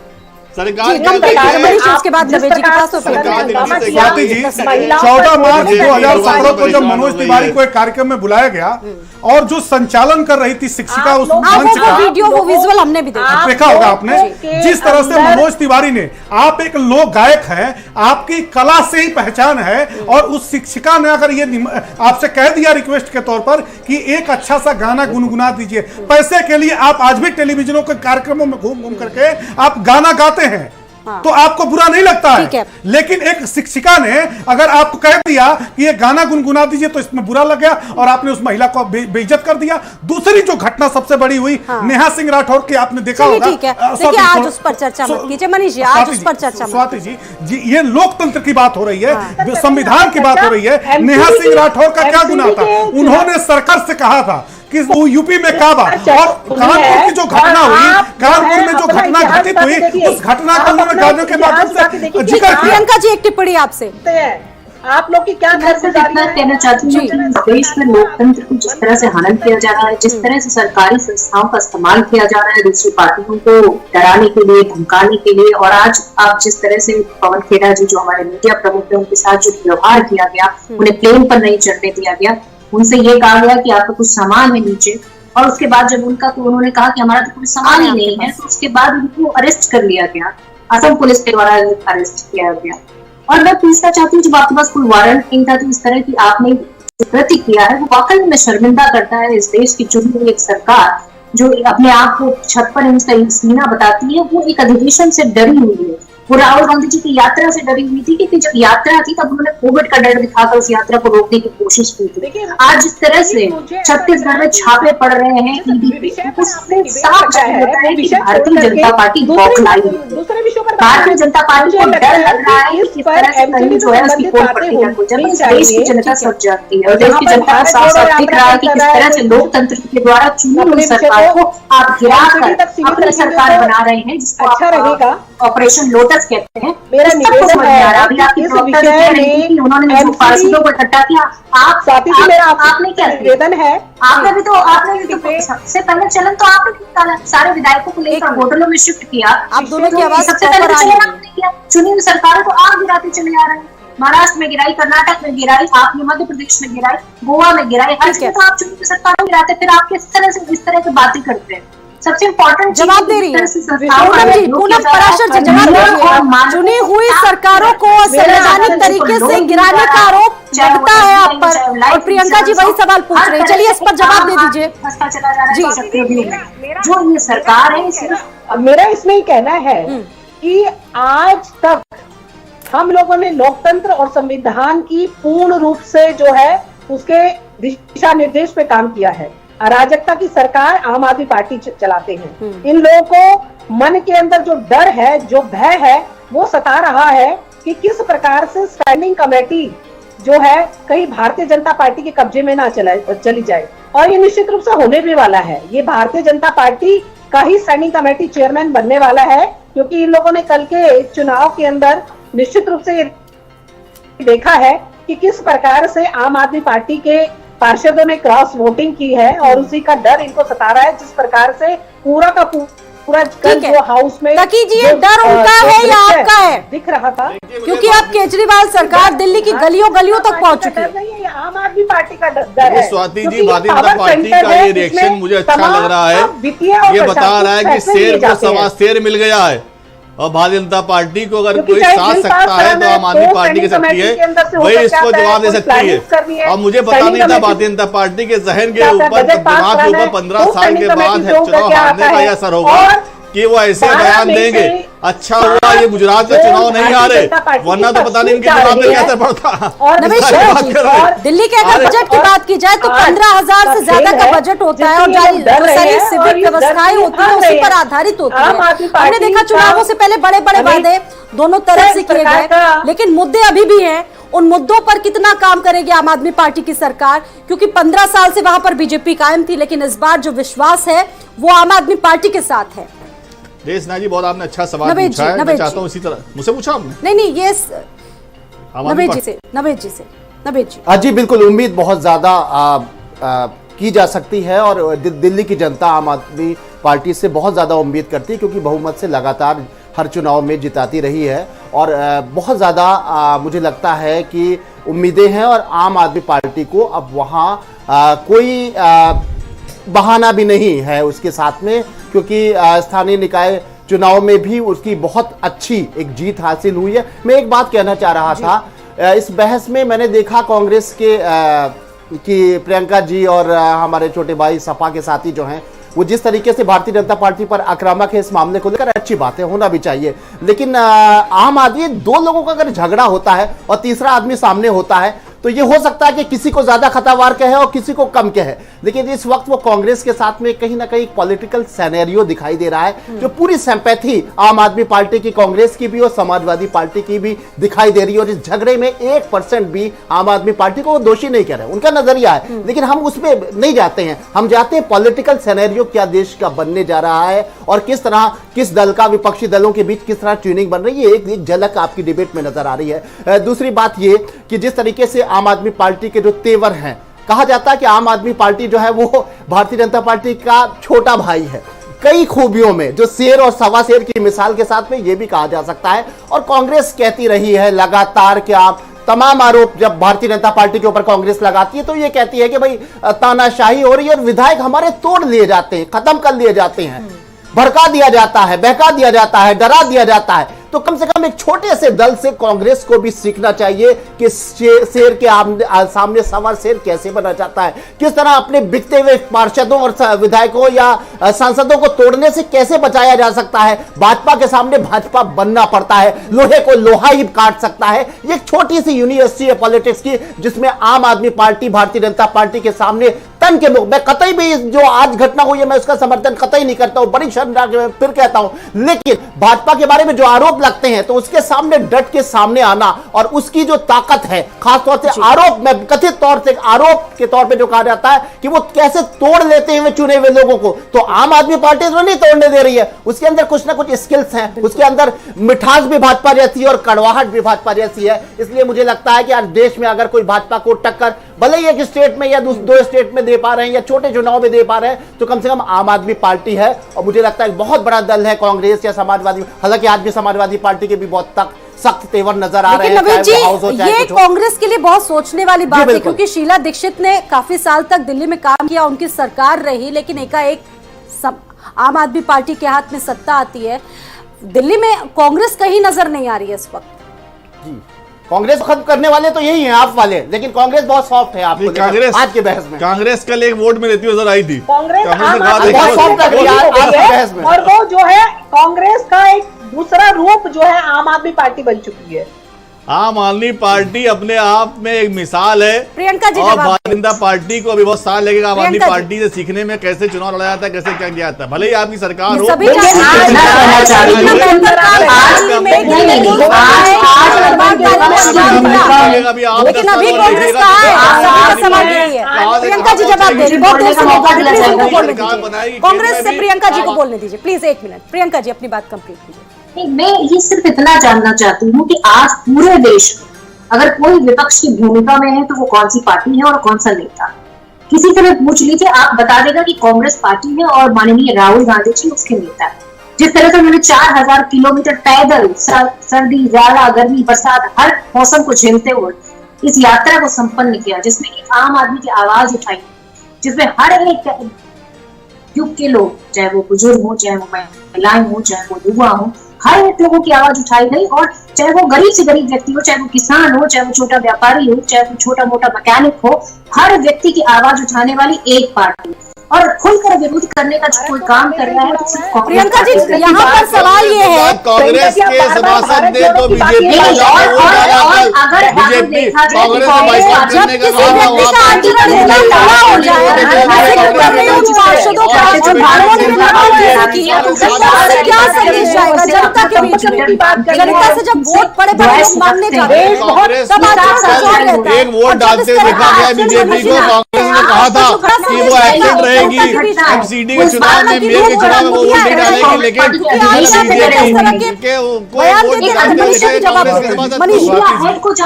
उसके बाद स्वाति जी, 14 मार्च 2017 को जब मनोज तिवारी को एक कार्यक्रम में बुलाया गया और जो संचालन कर रही थी शिक्षिका उस मंच का वीडियो, वो विजुअल हमने भी देखा होगा आपने, जिस तरह से मनोज तिवारी ने, आप एक लोक गायक हैं, आपकी कला से ही पहचान है, और उस शिक्षिका ने अगर ये आपसे कह दिया रिक्वेस्ट के तौर पर कि एक अच्छा सा गाना गुनगुना दीजिए, पैसे के लिए आप आज भी टेलीविजनों के कार्यक्रमों में घूम घूम करके आप गाना गाते हैं, तो आपको बुरा नहीं लगता है। लेकिन एक शिक्षिका ने अगर आपको कह दिया कि ये गाना गुनगुना दीजिए तो इसमें बुरा लग गया और आपने उस महिला को बेइज्जत कर दिया। दूसरी जो घटना सबसे बड़ी हुई, नेहा सिंह राठौर की आपने देखा होगा। देखिए, आज उस पर चर्चा मत कीजिए मनीष जी, आज उस पर चर्चा मत। स्वाति जी, ये लोकतंत्र की बात हो रही है, संविधान की बात हो रही है। नेहा सिंह राठौर का क्या गुनाह था? उन्होंने सरकार से कहा था कि वो यूपी में काबा और कानपुर की जो घटना हुई, कानपुर में जो घटना घटित हुई, उस घटना को उन्होंने गाने के माध्यम से जिक्र किया। प्रियंका जी, एक टिप्पणी आपसे। आप लोग की क्या कहना चाहती हूँ कि इस देश में लोकतंत्र को जिस तरह से हनन किया जा रहा है, जिस तरह से सरकारी संस्थाओं का इस्तेमाल किया जा रहा है दूसरी पार्टियों को डराने के लिए, धमकाने के लिए, और आज आप जिस तरह से पवन खेड़ा जी जो हमारे मीडिया प्रमुख है उनके साथ जो व्यवहार किया गया, उन्हें प्लेन पर नहीं चढ़ने दिया गया, उनसे ये कहा गया कि आपका कुछ सामान है नीचे, और उसके बाद जब उन्होंने कहा कि हमारा तो कोई सामान ही नहीं है, तो उसके बाद उनको अरेस्ट कर लिया गया, असम पुलिस के द्वारा अरेस्ट किया गया। और मैं पूछना चाहती हूँ, जब आपके पास कोई वारंट नहीं था तो इस तरह की आपने कृत्य किया है, वो वाकई में शर्मिंदा करता है इस देश की चुनी हुई एक सरकार जो अपने आप को छत पर सीना बताती है, वो एक अधिवेशन से डरी हुई है। वो राहुल गांधी जी की यात्रा से डरी हुई थी, क्योंकि जब यात्रा थी तब उन्होंने कोविड का डर दिखाकर उस यात्रा को रोकने की कोशिश की थी। आज जिस तरह से छत्तीसगढ़ में छापे पड़ रहे हैं, उससे साफ होता है कि भारतीय जनता पार्टी बौखलाई है। भारतीय जनता पार्टी को डर लग रहा है कि इस तरह से कहीं जो है उसकी कोई पड़ेगा, जब इस देश की जनता सब जानती है और देश की जनता साफ साफ दिख रहा है कि किस तरह से लोकतंत्र के द्वारा चुनी हुई सरकार को आप गिराकर अपनी सरकार बना रहे हैं, जिसको अच्छा रहेगा ऑपरेशन लोटस कहते हैं। मेरा निवेदन है, उन्होंने जो पार्षदों को इकट्ठा किया, आपने क्या निवेदन है, आपने भी तो सबसे पहले चलन तो आपने निकाला, सारे विधायकों को लेकर होटलों में शिफ्ट किया, आप दोनों की आवाज सबसे पहले चलन आपने किया। चुनी हुई सरकारों को आप गिराते चले आ रहे हैं, महाराष्ट्र में गिराई, कर्नाटक में गिराई, आपने मध्य प्रदेश में गिराई, गोवा में गिराई, हर जगह तो आप चुनी हुई सरकारों को गिराते, फिर आप किस तरह से इस तरह की बातें करते हैं? सबसे इम्पोर्टेंट जवाब दे रही है पूनम पराशर जी, जवाब दीजिए। चुनी हुई सरकारों को संवैधानिक तरीके से गिराने का आरोप लगता है आप पर, और प्रियंका जी वही सवाल पूछ रहे हैं, चलिए इस पर जवाब दे दीजिए जी। जो ये सरकार है, सिर्फ मेरा इसमें ही कहना है कि आज तक हम लोगों ने लोकतंत्र और संविधान की पूर्ण रूप से जो है उसके दिशा निर्देश पे काम किया है। अराजकता की सरकार आम आदमी पार्टी चलाते हैं। इन लोगों को मन के अंदर जो डर है, जो भय है, वो सता रहा है कि किस प्रकार से स्टैंडिंग कमेटी जो है कहीं भारतीय जनता पार्टी के कब्जे में ना चली जाए, और ये निश्चित रूप से होने भी वाला है। ये भारतीय जनता पार्टी का ही स्टैंडिंग कमेटी चेयरमैन बनने वाला है, क्योंकि इन लोगों ने कल के चुनाव के अंदर निश्चित रूप से देखा है कि किस प्रकार से आम आदमी पार्टी के पार्षदों ने क्रॉस वोटिंग की है, और उसी का डर इनको सता रहा है, जिस प्रकार से पूरा का पूरा जो हाउस में तकी जी ये डर उनका है या आपका है दिख रहा था, क्योंकि अब केजरीवाल सरकार दिल्ली की गलियों गलियों तक पहुंच चुकी है। ये आम आदमी पार्टी का डर है। स्वाति जी, भारतीय जनता पार्टी का ये रिएक्शन मुझे अच्छा लग रहा है, ये बता रहा है कि शेर को सवा शेर मिल गया है, और भारतीय जनता पार्टी को अगर कोई साथ सकता है तो आम आदमी पार्टी के सकती है, वही इसको जवाब दे सकती है। और मुझे पता नहीं था भारतीय जनता पार्टी के जहन के ऊपर, दिमाग के ऊपर 15 साल के बाद है चुनाव हारने का यह असर होगा कि वो ऐसे बयान देंगे। अच्छा हुआ ये गुजरात में चुनाव नहीं हारे, वरना तो पता नहीं इनके चुनाव में क्या असर पड़ता। दिल्ली के अगर बजट की बात की जाए तो 15,000 से ज्यादा का बजट होता है, और सारी सिविक व्यवस्थाएं होती है उसी पर आधारित होती है। हमने देखा चुनावों से पहले बड़े बड़े वादे दोनों तरफ से किए गए, लेकिन मुद्दे अभी भी हैं। उन मुद्दों पर कितना काम करेगी आम आदमी पार्टी की सरकार, क्योंकि 15 साल से वहां पर बीजेपी कायम थी, लेकिन इस बार जो विश्वास है वो आम आदमी पार्टी के साथ है। देशना जी, बहुत आपने अच्छा सवाल पूछा है, मैं चाहता हूं इसी तरह मुझसे पूछा आपने। नहीं ये नवेद जी। हाँ जी, बिल्कुल उम्मीद बहुत ज्यादा की जा सकती है, और दिल्ली की जनता आम आदमी पार्टी से बहुत ज्यादा उम्मीद करती है, क्योंकि बहुमत से लगातार हर चुनाव में जिताती रही है, और बहुत ज़्यादा मुझे लगता है कि उम्मीदें हैं, और आम आदमी पार्टी को अब वहाँ कोई बहाना भी नहीं है उसके साथ में, क्योंकि स्थानीय निकाय चुनाव में भी उसकी बहुत अच्छी एक जीत हासिल हुई है। मैं एक बात कहना चाह रहा था, इस बहस में मैंने देखा कांग्रेस के कि प्रियंका जी और हमारे छोटे भाई सपा के साथी जो हैं, वो जिस तरीके से भारतीय जनता पार्टी पर आक्रामक है इस मामले को लेकर, अच्छी बात है, होना भी चाहिए। लेकिन आम आदमी, दो लोगों का अगर झगड़ा होता है और तीसरा आदमी सामने होता है, तो ये हो सकता है कि किसी को ज्यादा खतरवार कहे और किसी को कम कहे, लेकिन इस वक्त वो कांग्रेस के साथ में कहीं ना कहीं पॉलिटिकल सिनेरियो दिखाई दे रहा है, जो पूरी सिंपैथी आम आदमी पार्टी की, कांग्रेस की भी और समाजवादी पार्टी की भी दिखाई दे रही है। और इस झगड़े में 1% भी आम आदमी पार्टी को दोषी नहीं कह रहे, उनका नजरिया है, लेकिन हम उसमें नहीं जाते हैं। हम जाते हैं पॉलिटिकल सिनेरियो क्या देश का बनने जा रहा है और किस तरह किस दल का विपक्षी दलों के बीच किस तरह ट्यूनिंग बन रही है, एक झलक आपकी डिबेट में नजर आ रही है। दूसरी बात ये कि जिस तरीके से आम आदमी पार्टी के जो तेवर हैं, कहा जाता है कि आम आदमी पार्टी जो है वो भारतीय जनता पार्टी का छोटा भाई है कई खूबियों में, जो शेर और सवा शेर की मिसाल के साथ में ये भी कहा जा सकता है। और कांग्रेस कहती रही है लगातार कि आप तमाम आरोप जब भारतीय जनता पार्टी के ऊपर कांग्रेस लगाती है तो ये कहती है कि भाई तानाशाही हो रही है और विधायक हमारे तोड़ लिए जाते हैं, खत्म कर लिए जाते हैं, भड़का दिया जाता है, बहका दिया जाता है, डरा दिया जाता है। तो कम से कम एक छोटे से दल से कांग्रेस को भी सीखना चाहिए कि शेर के सामने सवा शेर कैसे बना जाता है, किस तरह अपने बिकते हुए पार्षदों और विधायकों या सांसदों को तोड़ने से कैसे बचाया जा सकता है। भाजपा के सामने भाजपा बनना पड़ता है, लोहे को लोहा ही काट सकता है। ये एक छोटी सी यूनिवर्सिटी है पॉलिटिक्स की, जिसमें आम आदमी पार्टी भारतीय जनता पार्टी के सामने तन के मुख, मैं कतई भी जो आज घटना हुई है मैं उसका समर्थन कतई नहीं करता हूं, बड़ी शर्मनाक फिर कहता हूं, लेकिन भाजपा के बारे में जो आरोप लगते हैं तो उसके सामने डट के सामने आना और उसकी जो ताकत है, खासतौर से आरोप में कथित तौर से आरोप के तौर पे जो कहा जाता है कि वो कैसे तोड़ लेते हैं चुने हुए लोगों को, तो आम आदमी पार्टी तो नहीं तोड़ने दे रही है, उसके अंदर कुछ ना कुछ स्किल्स हैं, उसके अंदर मिठास भी भाजपा जैसी है और कड़वाहट भी भाजपा जैसी है। इसलिए मुझे लगता है कि आज देश में अगर कोई भाजपा को टक्कर भले ही एक स्टेट में या दो स्टेट में दे पा रहे हैं या छोटे चुनाव में दे पा रहे हैं, तो कम से कम आम आदमी पार्टी है। और मुझे लगता है बहुत बड़ा दल है कांग्रेस या समाजवादी, हालांकि आज भी समाजवादी पार्टी के भी बहुत तक सख्त तेवर नजर आ रहे हैं। नवीन जी, ये कांग्रेस के लिए बहुत सोचने वाली बात है, क्योंकि शीला दीक्षित ने काफी साल तक दिल्ली में काम किया, उनकी सरकार रही, लेकिन एकाएक आम आदमी पार्टी के हाथ में सत्ता आती है। दिल्ली में कांग्रेस कहीं नजर नहीं आ रही है इस वक्त। जी, कांग्रेस खत्म करने वाले तो यही हैं आप वाले, लेकिन कांग्रेस बहुत सॉफ्ट है आपको कांग्रेस आज के बहस में। कांग्रेस कल एक वोट में देती नजर आई थी, कांग्रेस कांग्रेस और वो जो है कांग्रेस का एक दूसरा रूप जो है आम आदमी पार्टी बन चुकी है। आम आदमी पार्टी अपने आप में एक मिसाल है, प्रियंका जी, और भारतीय जनता पार्टी को अभी बहुत साल लगेगा आम आदमी पार्टी से सीखने में कैसे चुनाव लड़ा जाता है, कैसे क्या किया जाता है। भले ही आपकी सरकार हो, लेकिन अभी कांग्रेस कहाँ है, सवाल यही है। प्रियंका जी जवाब दे रही, कांग्रेस से प्रियंका जी को बोलने दीजिए प्लीज, 1 मिनट। प्रियंका जी अपनी बात कंप्लीट कीजिए। मैं ये सिर्फ इतना जानना चाहती हूँ कि आज पूरे देश में अगर कोई विपक्ष की भूमिका में है तो वो कौन सी पार्टी है और कौन सा नेता। किसी तरह पूछ लीजिए, आप बता देगा कि कांग्रेस पार्टी है और माननीय राहुल गांधी जी उसके नेता है। जिस तरह से उन्होंने 4000 किलोमीटर पैदल सर्दी, जाड़ा, गर्मी, बरसात हर मौसम को झेलते हुए इस यात्रा को संपन्न किया, जिसमें एक आम आदमी की आवाज उठाई, जिसमें हर एक युग के लोग, चाहे वो बुजुर्ग हो, चाहे वो महिलाएं हो, चाहे वो युवा हो, हर एक लोगों की आवाज उठाई गई। और चाहे वो गरीब से गरीब व्यक्ति हो, चाहे वो किसान हो, चाहे वो छोटा व्यापारी हो, चाहे वो छोटा मोटा मैकेनिक हो, हर व्यक्ति की आवाज उठाने वाली एक पार्टी और खुलकर विरोध करने का जो कोई काम कर रहा है तो सिर्फ प्रियंका जी, यहाँ पर सवाल ये है, कांग्रेस के सभासद ने तो बीजेपी अगर बीजेपी कांग्रेस को बाइकआउट करने का क्या संदेश जाएगा जनता के बीच में? जनता से जब वोट पड़े मांगने जाते हैं एक वोट डालते हुए देखा गया बीजेपी को। कांग्रेस ने कहा था कि वो एक्टिव रहेगी एमसीडी के चुनाव में, मेयर के चुनाव में वो वोट नहीं डालेंगे, लेकिन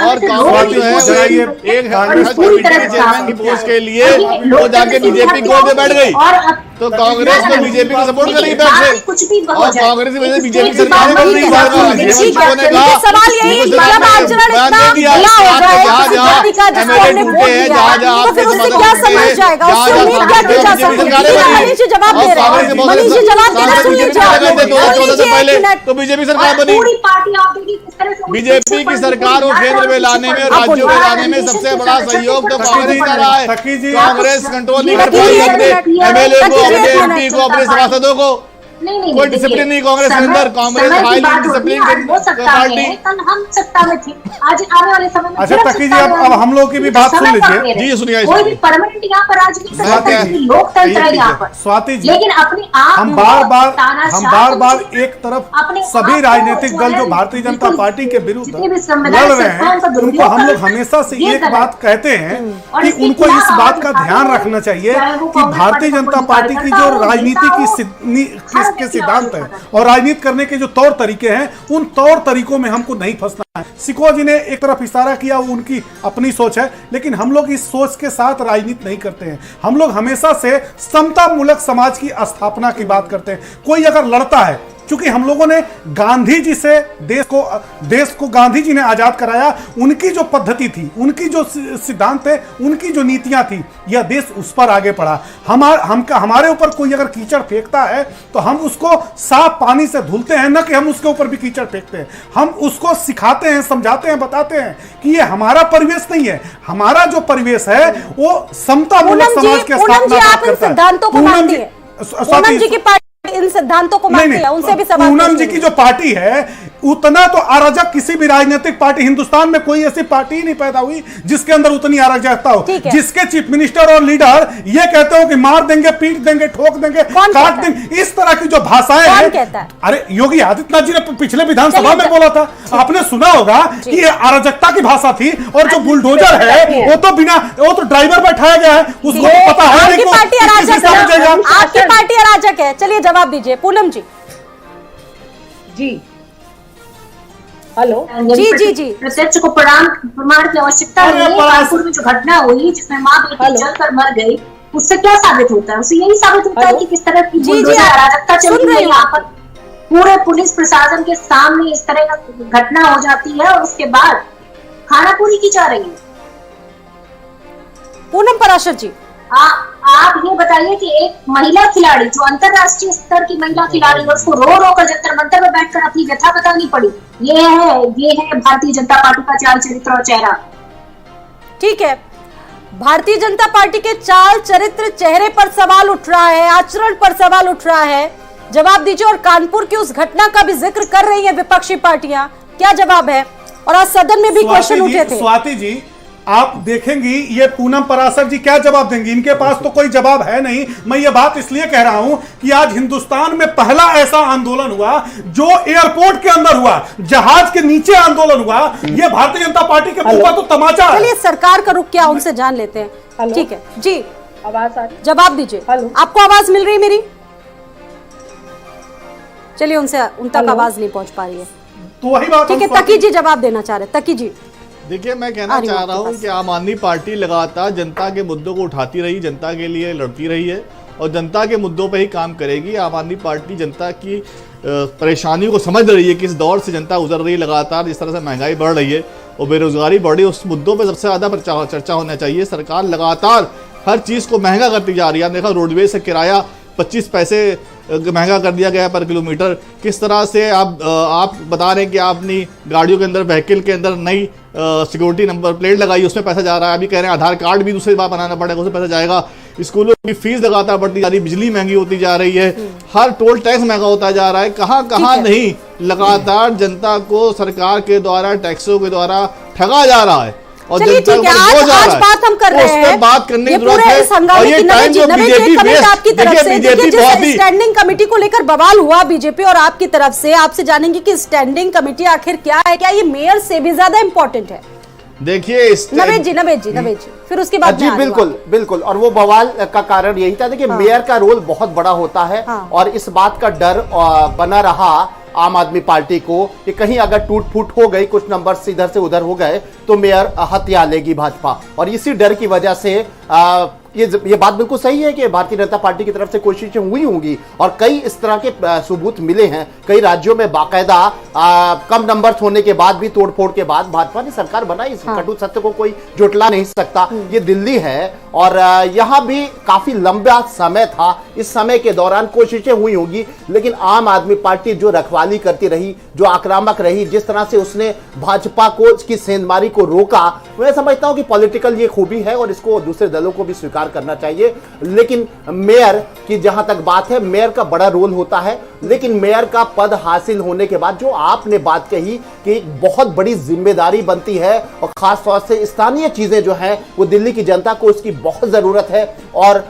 और कांग्रेस जो है एक चेयरमैन की पोस्ट के लिए वो जाके बीजेपी को में बैठ गई, तो कांग्रेस तो बीजेपी को सपोर्ट करेगी बैठ से, और कांग्रेस की वजह से बीजेपी सरकार बन रही पहले तो बीजेपी सरकार बनी। बीजेपी की सरकार को केंद्र में लाने में, राज्यों में लाने में सबसे बड़ा सहयोग तो कांग्रेस कर रहा है। कांग्रेस कंट्रोल नहीं कर पाई अपने एमएलए को, अपने एमपी को, अपने सांसदों को। नहीं, कोई देखिए, डिसिप्लिन नहीं कांग्रेस के समय- अंदर, कांग्रेस समय की हाईली बात होती है, डिसिप्लिन आज वो सत्ता में है, कल हम सत्ता में थे, आज आने वाले समय में अच्छा, फिर हम तकी जी, सत्ता में अब आएंगे। हम लोग की भी तो बात सुन समय का लीजिए। फेर है। जी, सुनिए, कोई भी सुनिए। परमानेंट यहाँ पर आज नहीं कर बात सकता, क्या है? क्योंकि लोकतंत्र है यहाँ पर। स्वाति जी, लेकिन अपने आप हम को बार तानाशाह बार समझिए, एक तरफ अपने सभी आप को राजनीतिक जो दल है, जो भारतीय जनता बिल्कुल पार्टी के विरुद्ध जितने भी लड़ संवैधानिक रहे संस्थाओं का हैं, उनको दुरुपयोग हम लोग कर रहे हैं, हमेशा से ये एक गलत बात कहते हैं और कि इसके उनको खिलाफ इस बात का आवाज ध्यान उठानी रखना चाहिए चाहे वो कि कांग्रेस भारतीय पार्टी का जनता कोई पार्टी की कार्यकर्ता जो हो, राजनीति नेता की हो, हर के व्यक्ति सिद्धांत है आवाज उठाता और राजनीति करने के जो तौर तरीके हैं, उन तौर तरीकों में हमको नहीं फंसना है। सिको जी ने एक तरफ इशारा किया, वो उनकी अपनी सोच है, लेकिन हम लोग इस सोच के साथ राजनीति नहीं करते हैं। हम लोग हमेशा से समतामूलक समाज की स्थापना की बात करते हैं। कोई अगर लड़ता है, क्योंकि हम लोगों ने गांधी जी से देश को गांधी जी ने आजाद कराया, उनकी जो पद्धति थी, उनकी जो सिद्धांत थे, उनकी जो नीतियां थी, यह देश उस पर आगे बढ़ा। हमारे ऊपर कोई अगर कीचड़ फेंकता है तो हम उसको साफ पानी से धुलते हैं, न कि हम उसके ऊपर भी कीचड़ फेंकते हैं। हम उसको सिखाते हैं, समझाते हैं, बताते हैं कि ये हमारा परिवेश नहीं है। हमारा जो परिवेश है वो समतामूलक समाज के स्थापना आप इन सिद्धांतों को मानती है? पूनम जी की पार्टी इन सिद्धांतों को मानती है? उनसे भी सवाल पूनम जी की जो पार्टी है, उतना तो अराजक किसी भी राजनीतिक पार्टी, हिंदुस्तान में कोई ऐसी पार्टी ही नहीं पैदा हुई जिसके अंदर उतनी अराजकता हो, जिसके चीफ मिनिस्टर और लीडर ये कहते हो कि मार देंगे, पीट देंगे, ठोक देंगे, काट देंगे, इस तरह की जो भाषाएं हैं। अरे योगी आदित्यनाथ जी ने पिछले विधानसभा में बोला था, आपने सुना होगा कि ये अराजकता की भाषा थी, और जो बुलडोजर है वो तो ड्राइवर बैठाया गया है, उसको पता है आपकी पार्टी अराजक है। चलिए जवाब दीजिए पूनम जी। जी हेलो जी प्रत्यक्ष को प्रमाण की आवश्यकता नहीं है। कानपुर में जो घटना हुई जिसमें माँ बेटी जलकर मर गई, उससे क्या साबित होता है? उससे यही साबित होता है कि किस तरह की अराजकता चल रही है यहाँ पर। पूरे पुलिस प्रशासन के सामने इस तरह का घटना हो जाती है और उसके बाद खानापूरी की जा रही है। पूनम पराशर जी, आप ये बताइए कि एक महिला खिलाड़ी जो अंतरराष्ट्रीय स्तर की महिला खिलाड़ी है, उसको रो रो कर जंतर मंतर में बैठकर अपनी व्यथा बतानी पड़ी। ये है भारतीय जनता पार्टी का चाल चरित्र और चेहरा। ठीक है, भारतीय जनता पार्टी के चाल चरित्र चेहरे पर सवाल उठ रहा है, आचरण पर सवाल उठ रहा है। जवाब दीजिए। और कानपुर की उस घटना का भी जिक्र कर रही है विपक्षी पार्टियां, क्या जवाब है? और आज सदन में भी क्वेश्चन उठे थे। स्वाति जी, आप देखेंगी ये पूनम पराशर जी क्या जवाब देंगी? इनके पास तो कोई जवाब है नहीं। मैं ये बात इसलिए कह रहा हूं कि आज हिंदुस्तान में पहला ऐसा आंदोलन हुआ जो एयरपोर्ट के अंदर हुआ, जहाज के नीचे आंदोलन हुआ। ये भारतीय जनता पार्टी के ऊपर तो तमाचा है। चलिए सरकार का रुख क्या, उनसे जान लेते हैं। ठीक है जी, आवाज आ रही? जवाब दीजिए। आपको आवाज मिल रही है मेरी? चलिए उन तक आवाज नहीं पहुंच पा रही है, तो वही बात। ठीक है, तकी जी जवाब देना चाह रहे। तकी जी, देखिए, मैं कहना चाह रहा हूं कि आम आदमी पार्टी लगातार जनता के मुद्दों को उठाती रही, जनता के लिए लड़ती रही है और जनता के मुद्दों पर ही काम करेगी। आम आदमी पार्टी जनता की परेशानियों को समझ रही है कि इस दौर से जनता गुजर रही है। लगातार जिस तरह से महंगाई बढ़ रही है और बेरोजगारी बढ़ रही है, उस मुद्दों पर सबसे ज़्यादा चर्चा होना चाहिए। सरकार लगातार हर चीज़ को महंगा करती जा रही है। देखा, रोडवेज से किराया 25 पैसे महंगा कर दिया गया पर किलोमीटर। किस तरह से आप बता रहे हैं कि आप अपनी गाड़ियों के अंदर, व्हीकल के अंदर नई सिक्योरिटी नंबर प्लेट लगाई, उसमें पैसा जा रहा है। अभी कह रहे हैं आधार कार्ड भी दूसरी बार बनाना पड़ेगा, उसमें पैसा जाएगा। स्कूलों की फीस लगातार बढ़ती जा रही है, बिजली महंगी होती जा रही है, हर टोल टैक्स महंगा होता जा रहा है। कहाँ नहीं, लगातार जनता को सरकार के द्वारा, टैक्सों के द्वारा ठगा जा रहा है। चलिए ठीक है, आज बात हम कर रहे हैं, बात करने की जरूरत है। और ये टाइम जो बीजेपी आपकी तरफ से, देखिए स्टैंडिंग कमेटी को लेकर बवाल हुआ बीजेपी और आपकी तरफ से, आपसे जानेंगे कि स्टैंडिंग कमेटी आखिर क्या है, क्या ये मेयर से भी ज्यादा इंपॉर्टेंट है? देखिए नवेद जी, फिर उसके बाद जी बिल्कुल। और वो बवाल का कारण यही था, देखिए मेयर का रोल बहुत बड़ा होता है और इस बात का डर बना रहा आम आदमी पार्टी को कि कहीं अगर टूट फूट हो गई, कुछ नंबर इधर से उधर हो गए तो मेयर हत्या लेगी भाजपा। और इसी डर की वजह से ये बात बिल्कुल सही है कि भारतीय जनता पार्टी की तरफ से कोशिशें हुई होंगी और कई इस तरह के सबूत मिले हैं। कई राज्यों में बाकायदा कम नंबर होने के बाद भी, तोड़फोड़ के बाद भाजपा ने सरकार बनाई। इस कटु सत्य को कोई जुटला नहीं सकता। ये दिल्ली है और यहां भी काफी लंबा समय था। इस समय के दौरान कोशिशें हुई होंगी, लेकिन आम आदमी पार्टी जो रखवाली करती रही, जो आक्रामक रही, जिस तरह से उसने भाजपा को की सेंधमारी को रोका, मैं समझता हूं कि पॉलिटिकल ये खूबी है और इसको दूसरे दलों को भी स्वीकार करना चाहिए। लेकिन मेयर की जहां तक बात है, मेयर का बड़ा रोल होता है। लेकिन मेयर का पद हासिल होने के बाद जो आपने बात कही कि एक बहुत बड़ी जिम्मेदारी बनती है और खास तौर से स्थानीय चीजें जो हैं वो दिल्ली की जनता को उसकी बहुत जरूरत है, और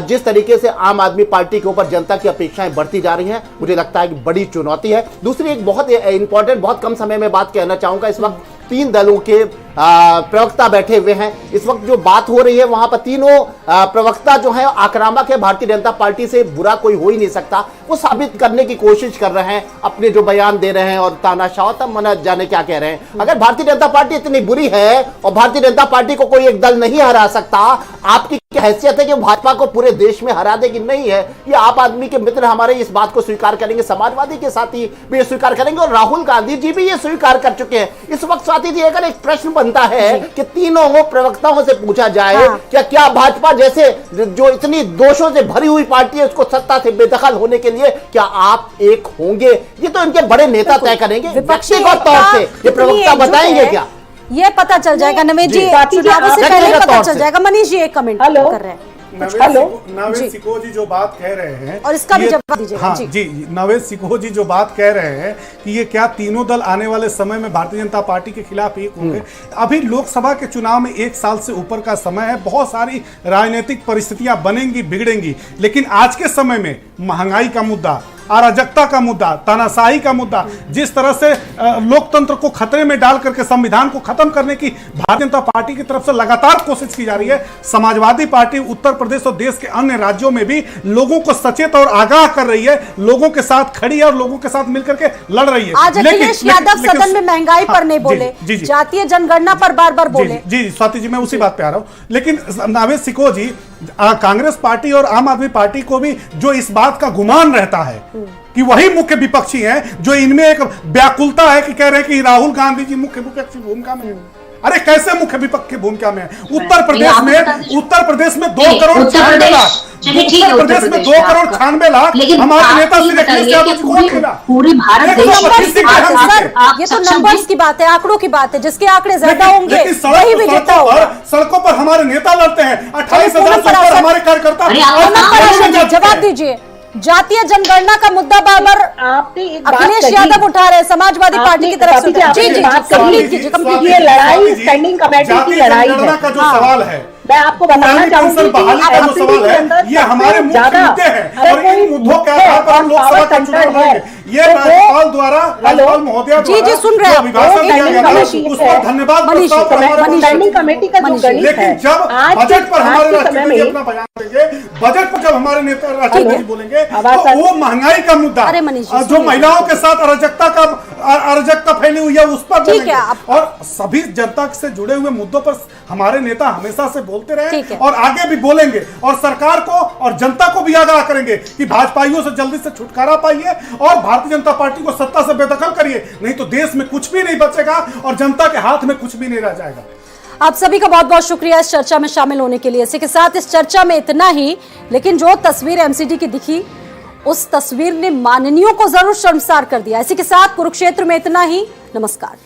जिस तरीके से आम आदमी पार्टी के ऊपर जनता की अपेक्षाएं बढ़ती जा रही हैं, मुझे लगता है कि बड़ी चुनौती है। दूसरी एक बहुत इंपॉर्टेंट, बहुत कम समय में बात कहना चाहूंगा, इस वक्त 3 दलों के प्रवक्ता बैठे हुए हैं। इस वक्त जो बात हो रही है वहां पर तीनों प्रवक्ता जो हैं आक्रामक है, भारतीय जनता पार्टी से बुरा कोई हो ही नहीं सकता, वो साबित करने की कोशिश कर रहे हैं, अपने जो बयान दे रहे हैं और तानाशाह तब मना जाने क्या कह रहे हैं। अगर भारतीय जनता पार्टी इतनी बुरी है और भारतीय जनता पार्टी को कोई एक दल नहीं हरा सकता, आपकी क्या हैसियत है कि भाजपा को पूरे देश में हरा देगी? नहीं है। ये आप आदमी के मित्र हमारे इस बात को स्वीकार करेंगे, समाजवादी के साथी भी स्वीकार करेंगे और राहुल गांधी जी भी ये स्वीकार कर चुके हैं। इस वक्त स्वाति जी, अगर एक प्रश्न बनता है कि तीनों प्रवक्ताओं से पूछा जाए, क्या भाजपा जैसे जो इतनी दोषों से भरी हुई पार्टी है उसको सत्ता से बेदखल होने के लिए क्या आप एक होंगे? ये तो इनके बड़े नेता तय करेंगे, व्यक्तिगत तौर से ये प्रवक्ता बताएंगे क्या? ये पता चल जाएगा नवेद जी, चुनाव से पहले पता चल जाएगा। मनीष जी एक कमेंट कर रहे हैं। नवेद सिकोह जी जो बात कह रहे हैं और इसका भी जवाब दीजिए। हाँ जी, नवेद सिकोह जी जो बात कह रहे हैं कि ये क्या तीनों दल आने वाले समय में भारतीय जनता पार्टी के खिलाफ एक होंगे? अभी लोकसभा के चुनाव में 1 साल से ऊपर का समय है, बहुत सारी राजनीतिक परिस्थितियां बनेंगी, बिगड़ेंगी, लेकिन आज के समय में महंगाई का मुद्दा, अराजकता का मुद्दा, तानाशाही का मुद्दा, जिस तरह से लोकतंत्र को खतरे में डाल करके संविधान को खत्म करने की भारतीय जनता पार्टी की तरफ से लगातार कोशिश की जा रही है। समाजवादी पार्टी उत्तर प्रदेश और देश के अन्य राज्यों में भी लोगों को सचेत और आगाह कर रही है, लोगों के साथ खड़ी है और लोगों के साथ मिलकर के लड़ रही है। आज अखिलेश यादव सदन में महंगाई पर नहीं बोले, जातीय जनगणना पर बार बार बोले। जी स्वाति जी, मैं उसी बात पे आ रहा हूं। लेकिन नवेद सिकोह जी, कांग्रेस पार्टी और आम आदमी पार्टी को भी जो इस बात का गुमान रहता है कि वही मुख्य विपक्षी हैं, जो इनमें एक व्याकुलता है कि कह रहे हैं कि राहुल गांधी जी मुख्य विपक्षी भूमिका में है। अरे कैसे मुख्य विपक्ष की भूमिका में है? उत्तर प्रदेश में 2 करोड़ 96 लाख, उत्तर प्रदेश में 2 करोड़ 96 लाख हमारे नेता श्री अखिलेश यादव जी को मिला। पूरे भारत देश ये तो नंबर्स की बात है, आंकड़ों की बात है, जिसके आंकड़े ज्यादा होंगे वही विजेता होगा। सड़कों पर हमारे नेता लड़ते हैं, 28,000 से ऊपर हमारे कार्यकर्ता। जवाब दीजिए, जातीय जनगणना का मुद्दा बार अखिलेश यादव उठा रहे हैं समाजवादी पार्टी की तरफ से। जी जी, कंप्लीट कीजिए। ये लड़ाई स्टैंडिंग कमेटी की लड़ाई है का जो सवाल है, मैं आपको बताना चाहूंगी कि ये हमारे मुख्य मुद्दे हैं और इन मुद्दों के आधार पर हम लोकसभा का चुनाव लड़ेंगे। ये राज्यपाल द्वारा, राज्यपाल महोदया जी सुन रहे हैं, अभिभाषण दिया गया था, उस पर धन्यवाद। स्टैंडिंग कमेटी का जो गणित है, लेकिन जब बजट पर हमारे राष्ट्रपति अपना बयान देंगे, बजट पर जब हमारे नेता राष्ट्रपति बोलेंगे, तो वो महंगाई का मुद्दा, जो महिलाओं के साथ अराजकता फैली हुई है, उस पर बोलेंगे। और सभी जनता से जुड़े हुए मुद्दों पर हमारे नेता हमेशा से बोलते रहे और आगे भी बोलेंगे, और सरकार को और जनता को भी आगाह करेंगे कि भाजपाइयों से जल्दी से छुटकारा पाइए और भारतीय जनता पार्टी को सत्ता से बेदखल करिए, नहीं तो देश में कुछ भी नहीं बचेगा और जनता के हाथ में कुछ भी नहीं रह जाएगा। आप सभी का बहुत बहुत शुक्रिया इस चर्चा में शामिल होने के लिए। इसी के साथ इस चर्चा में इतना ही, लेकिन जो तस्वीर एमसीडी की दिखी, उस तस्वीर ने माननीयों को जरूर शर्मसार कर दिया। इसी के साथ कुरुक्षेत्र में इतना ही। नमस्कार।